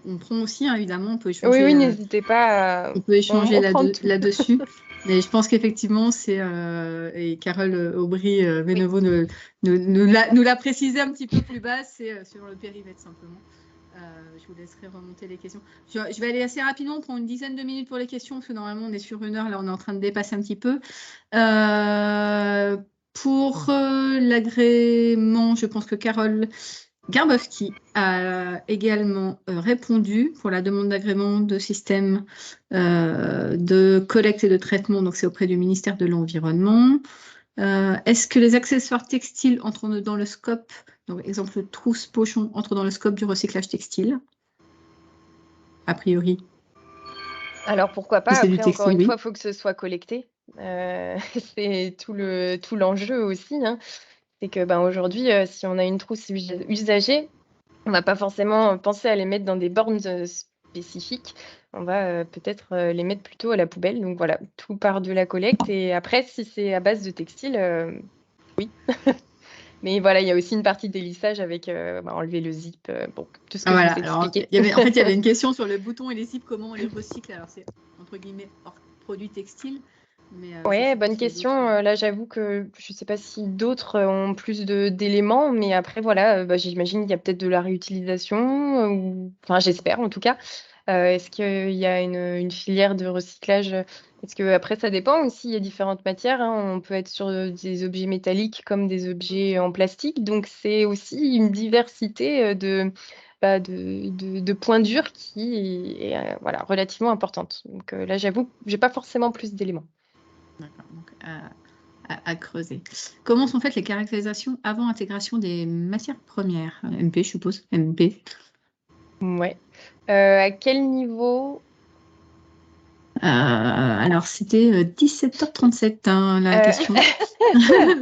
on prend aussi, hein, évidemment, on peut échanger. Oui, n'hésitez pas. On peut échanger là-dessus. Mais je pense qu'effectivement, et Carole Aubry Vénéveau nous l'a précisé un petit peu plus bas, c'est sur le périmètre simplement. Je vous laisserai remonter les questions. Je vais aller assez rapidement, on prend une dizaine de minutes pour les questions, parce que normalement on est sur 1 heure, là on est en train de dépasser un petit peu. Pour l'agrément, je pense que Carole Garbowski a également répondu pour la demande d'agrément de système de collecte et de traitement, donc c'est auprès du ministère de l'Environnement. Est-ce que les accessoires textiles entrent dans le scope, donc exemple trousse, pochon, entrent dans le scope du recyclage textile? A priori. Alors pourquoi pas, après encore une fois, il faut que ce soit collecté. C'est tout l'enjeu aussi, hein. C'est que aujourd'hui, si on a une trousse usagée, on va pas forcément penser à les mettre dans des bornes spécifiques. On va peut-être les mettre plutôt à la poubelle. Donc voilà, tout part de la collecte. Et après, si c'est à base de textile, oui. Mais voilà, il y a aussi une partie délissage avec enlever le zip. Bon, tout ce que je Voilà, vous ai alors expliqué. en fait, il y avait une question sur le bouton et les zips, comment on les recycle. Alors, c'est entre guillemets hors produit textile. Mais je Ouais, sais pas bonne s'il y a question. d'autres. Là, j'avoue que je sais pas si d'autres ont plus d'éléments, mais après, voilà, j'imagine qu'il y a peut-être de la réutilisation, enfin, j'espère en tout cas. Est-ce qu'il y a une filière de recyclage? Est-ce que après, ça dépend aussi, il y a différentes matières, hein. On peut être sur des objets métalliques comme des objets en plastique, donc c'est aussi une diversité de points durs qui est voilà, relativement importante. Donc là, j'avoue, que j'ai pas forcément plus d'éléments. D'accord, donc à creuser. Comment sont faites les caractérisations avant intégration des matières premières? MP, je suppose. MP. Ouais. À quel niveau? Alors, c'était 17h37, hein, la Euh, question.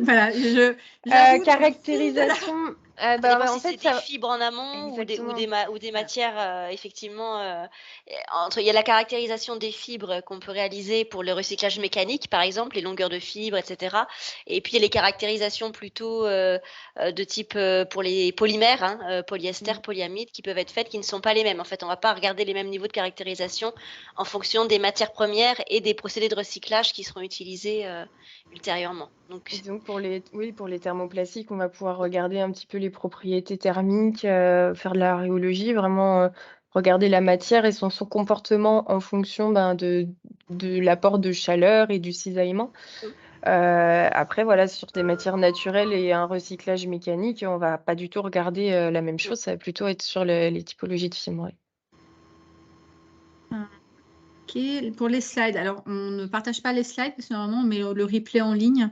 Voilà, j'avoue, dans le fil de la- Caractérisation. Ça dépend En si c'est fait, des ça. fibres en amont Exactement. ou des Voilà. matières, effectivement, il y a la caractérisation des fibres qu'on peut réaliser pour le recyclage mécanique, par exemple, les longueurs de fibres, et cetera. Et puis il y a les caractérisations plutôt, de type, pour les polymères, hein, polyester, polyamide, qui peuvent être faites, qui ne sont pas les mêmes. En fait, on va pas regarder les mêmes niveaux de caractérisation en fonction des matières premières et des procédés de recyclage qui seront utilisés, ultérieurement. Donc Disons que pour les thermoplastiques, on va pouvoir regarder un petit peu les propriétés thermiques, faire de la rhéologie, vraiment regarder la matière et son comportement en fonction de l'apport de chaleur et du cisaillement. Après, voilà, sur des matières naturelles et un recyclage mécanique, on va pas du tout regarder la même chose, ça va plutôt être sur les typologies de films. Ouais. Ok, pour les slides, alors on ne partage pas les slides parce que normalement on met le replay en ligne.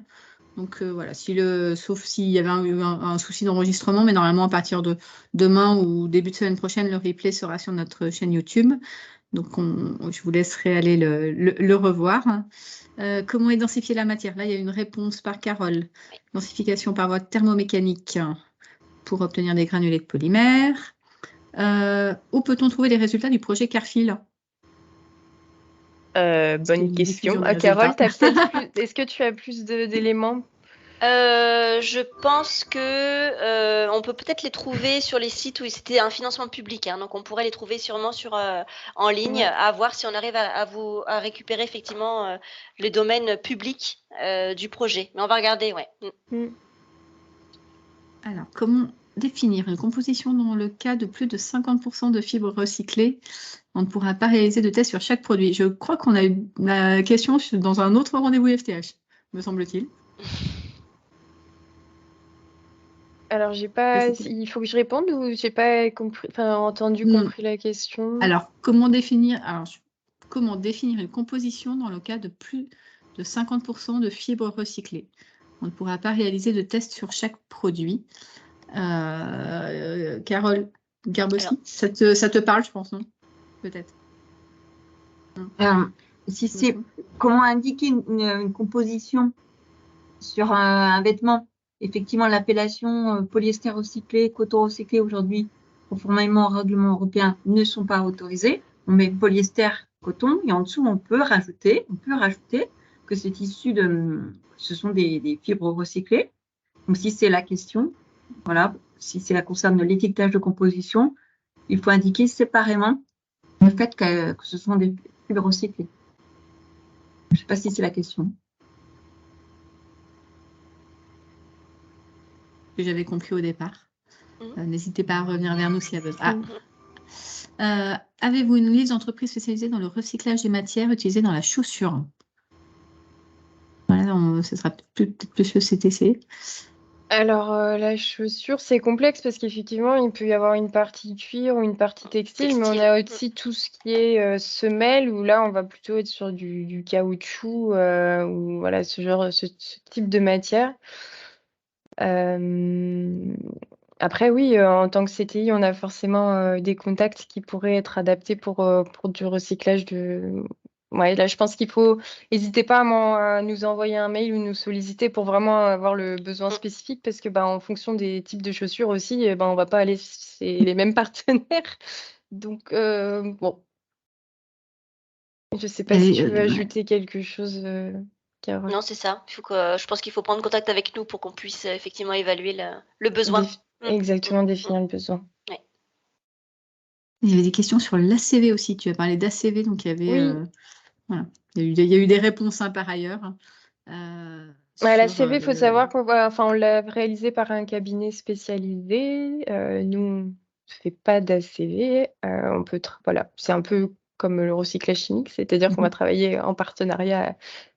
Donc voilà, sauf s'il y avait un souci d'enregistrement, mais normalement à partir de demain ou début de semaine prochaine, le replay sera sur notre chaîne YouTube. Donc je vous laisserai aller le revoir. Comment identifier la matière? Là, il y a une réponse par Carole. Densification par voie thermomécanique pour obtenir des granulés de polymère. Où peut-on trouver les résultats du projet Carfil? Bonne question. Carole, est-ce que tu as plus d'éléments? Je pense que on peut peut-être les trouver sur les sites où c'était un financement public, hein, donc on pourrait les trouver sûrement en ligne, Ouais. à voir si on arrive à récupérer effectivement le domaine public du projet. Mais on va regarder, ouais. Alors, comment définir une composition dans le cas de plus de 50% de fibres recyclées? On ne pourra pas réaliser de test sur chaque produit. Je crois qu'on a eu la question dans un autre rendez-vous FTH, me semble-t-il. Alors, il faut que je réponde ou j'ai pas compris, compris la question. Alors, comment définir une composition dans le cas de plus de 50% de fibres recyclées? On ne pourra pas réaliser de test sur chaque produit. Carole Garbowski, ça te parle, je pense, non? Peut-être. Si c'est comment indiquer une composition sur un vêtement, effectivement, l'appellation polyester recyclé, coton recyclé aujourd'hui, conformément au règlement européen, ne sont pas autorisés. On met polyester, coton, et en dessous, on peut rajouter que c'est issu ce sont des fibres recyclées. Donc, si c'est la question, voilà, si cela concerne l'étiquetage de composition, il faut indiquer séparément le fait que ce sont des fibres recyclées. Je ne sais pas si c'est la question. Que j'avais compris au départ. N'hésitez pas à revenir vers nous s'il y a besoin. Avez-vous une liste d'entreprises spécialisées dans le recyclage des matières utilisées dans la chaussure? Voilà, ce sera peut-être plus le CTC. Alors, la chaussure, c'est complexe parce qu'effectivement, il peut y avoir une partie cuir ou une partie textile, mais on a aussi tout ce qui est semelle, où là, on va plutôt être sur du caoutchouc, ou voilà, ce type de matière. Après, oui, en tant que CTI, on a forcément des contacts qui pourraient être adaptés pour du recyclage Ouais, là, je pense qu'il faut. N'hésitez pas à nous envoyer un mail ou nous solliciter pour vraiment avoir le besoin spécifique parce que, en fonction des types de chaussures aussi, on va pas aller chez les mêmes partenaires. Donc, bon, je sais pas si tu veux Ouais. ajouter quelque chose, Carole. Non, c'est ça. Je pense qu'il faut prendre contact avec nous pour qu'on puisse effectivement évaluer le besoin. Exactement, définir le besoin. Ouais. Il y avait des questions sur l'ACV aussi. Tu as parlé d'ACV, donc il y avait. Oui. Voilà. Il y a eu des réponses par ailleurs. La Sur, CV, il faut savoir on l'a réalisé par un cabinet spécialisé. Nous, on ne fait pas d'ACV. Voilà, c'est un peu comme le recyclage chimique, c'est-à-dire qu'on va travailler en partenariat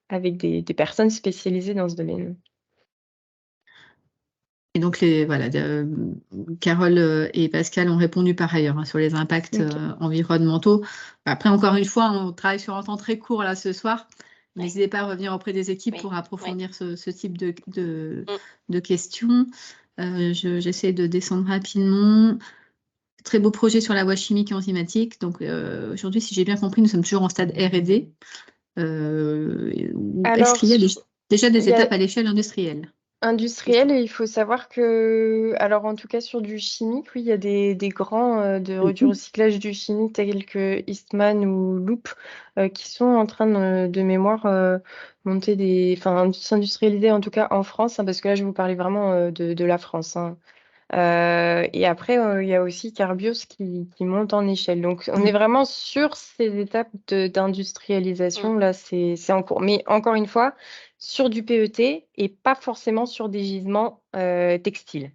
avec des personnes spécialisées dans ce domaine. Et donc, Carole et Pascal ont répondu par ailleurs sur les impacts environnementaux. Après, encore une fois, on travaille sur un temps très court là ce soir. N'hésitez pas à revenir auprès des équipes pour approfondir ce type de questions. J'essaie de descendre rapidement. Très beau projet sur la voie chimique et enzymatique. Donc, aujourd'hui, si j'ai bien compris, nous sommes toujours en stade R&D. Est-ce qu'il y a déjà des étapes à l'échelle industrielle? Industriel, et il faut savoir que, alors en tout cas sur du chimique, oui, il y a des grands du recyclage du chimique tels que Eastman ou Loop qui sont en train de mémoire monter s'industrialiser en tout cas en France, parce que là je vous parlais vraiment de la France. Et après, il y a aussi Carbios qui monte en échelle. Donc, on est vraiment sur ces étapes d'industrialisation. Là, c'est en cours. Mais encore une fois, sur du PET et pas forcément sur des gisements textiles.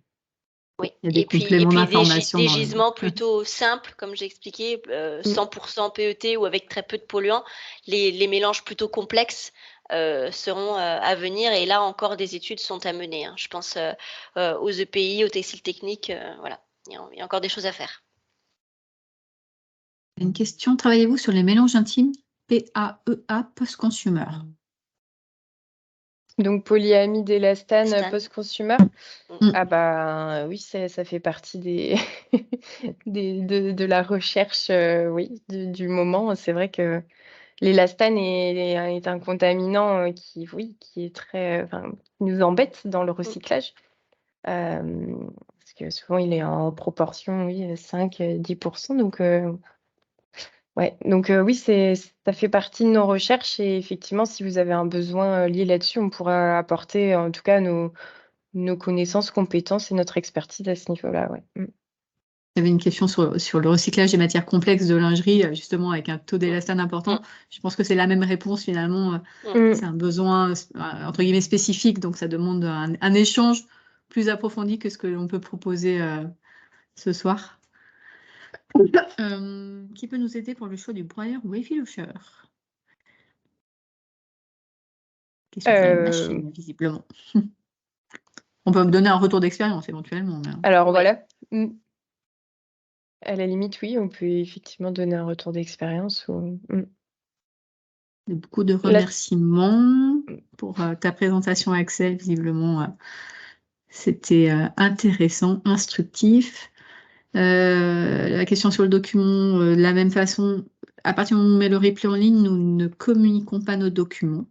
Oui. Il y a des compléments d'information. Des gisements plutôt simples, comme j'ai expliqué, 100% PET ou avec très peu de polluants. Les mélanges plutôt complexes seront à venir, et là encore des études sont à mener. Je pense aux EPI, aux textiles techniques, voilà, il y a encore des choses à faire. Une question, travaillez-vous sur les mélanges intimes PAEA post-consumer? Donc polyamide élastane post-consumer. Oui, ça fait partie de la recherche du moment. C'est vrai que l'élastane est un contaminant qui est très, qui nous embête dans le recyclage. Parce que souvent, il est en proportion, 5-10%. Donc, oui, ça fait partie de nos recherches. Et effectivement, si vous avez un besoin lié là-dessus, on pourra apporter en tout cas nos connaissances, compétences et notre expertise à ce niveau-là. Ouais. Il y avait une question sur le recyclage des matières complexes de lingerie, justement avec un taux d'élastane important. Je pense que c'est la même réponse finalement. C'est un besoin entre guillemets spécifique, donc ça demande un échange plus approfondi que ce que l'on peut proposer ce soir. Qui peut nous aider pour le choix du broyeur ou effilocheur? Question sur les machines, visiblement. On peut me donner un retour d'expérience éventuellement. Mais... Alors voilà. À la limite, oui, on peut effectivement donner un retour d'expérience. Beaucoup de remerciements pour ta présentation, Axel. Visiblement, c'était intéressant, instructif. La question sur le document, de la même façon, à partir du moment où on met le replay en ligne, nous ne communiquons pas nos documents.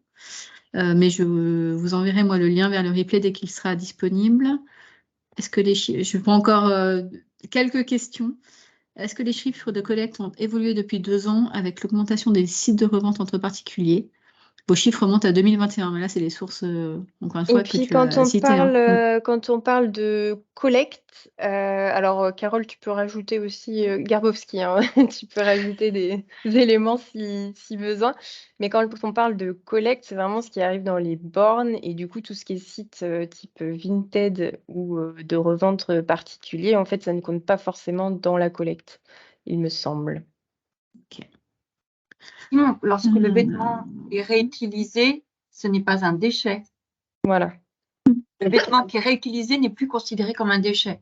Mais je vous enverrai moi le lien vers le replay dès qu'il sera disponible. Est-ce que je prends encore quelques questions. Est-ce que les chiffres de collecte ont évolué depuis 2 ans avec l'augmentation des sites de revente entre particuliers? Vos chiffres remontent à 2021, mais là, c'est les sources, encore une fois, et puis, que tu as citées. Quand on parle de collecte, alors Carole, tu peux rajouter aussi, Garbowski, tu peux rajouter des éléments si besoin. Mais quand on parle de collecte, c'est vraiment ce qui arrive dans les bornes. Et du coup, tout ce qui est site type Vinted ou de revente particulier, en fait, ça ne compte pas forcément dans la collecte, il me semble. Ok. Sinon, lorsque le vêtement est réutilisé, ce n'est pas un déchet. Voilà. Le vêtement qui est réutilisé n'est plus considéré comme un déchet.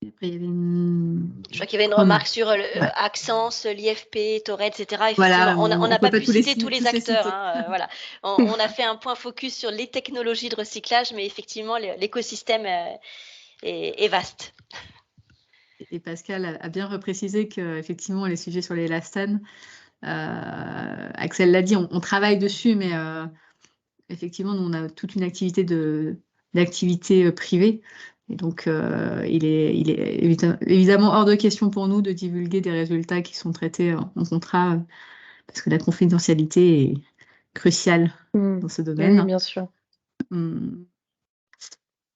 Après, il y avait Je crois qu'il y avait une remarque sur Accence, l'IFP, Toret, etc. Voilà, on n'a pas pu citer tous les acteurs. Voilà. On a fait un point focus sur les technologies de recyclage, mais effectivement, l'écosystème est vaste. Et Pascal a bien reprécisé qu'effectivement, les sujets sur l'élastane, Axel l'a dit, on travaille dessus, mais effectivement, nous, on a toute une activité d'activité privée. Et donc, il est évidemment hors de question pour nous de divulguer des résultats qui sont traités en contrat, parce que la confidentialité est cruciale dans ce Oui, domaine. bien sûr.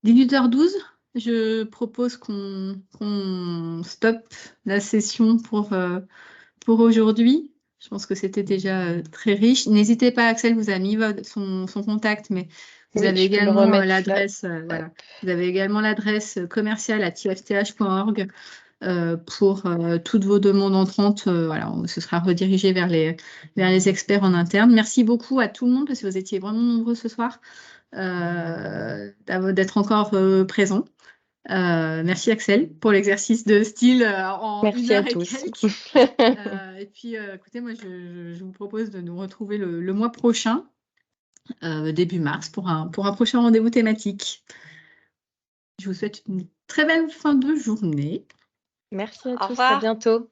18h12, je propose qu'on stoppe la session pour aujourd'hui. Je pense que c'était déjà très riche. N'hésitez pas, Axel vous a mis son contact, mais vous Oui, avez je peux le également remettre là. l'adresse voilà. Vous avez également l'adresse commerciale@ifth.org pour toutes vos demandes entrantes. Voilà, ce sera redirigé vers les experts en interne. Merci beaucoup à tout le monde parce que vous étiez vraiment nombreux ce soir d'être encore présents. Merci Axel pour l'exercice de style en Merci 1 à heure et tous. quelques. Et puis, écoutez, moi, je vous propose de nous retrouver le mois prochain, début mars, pour un prochain rendez-vous thématique. Je vous souhaite une très belle fin de journée. Merci à Au tous, à revoir. bientôt.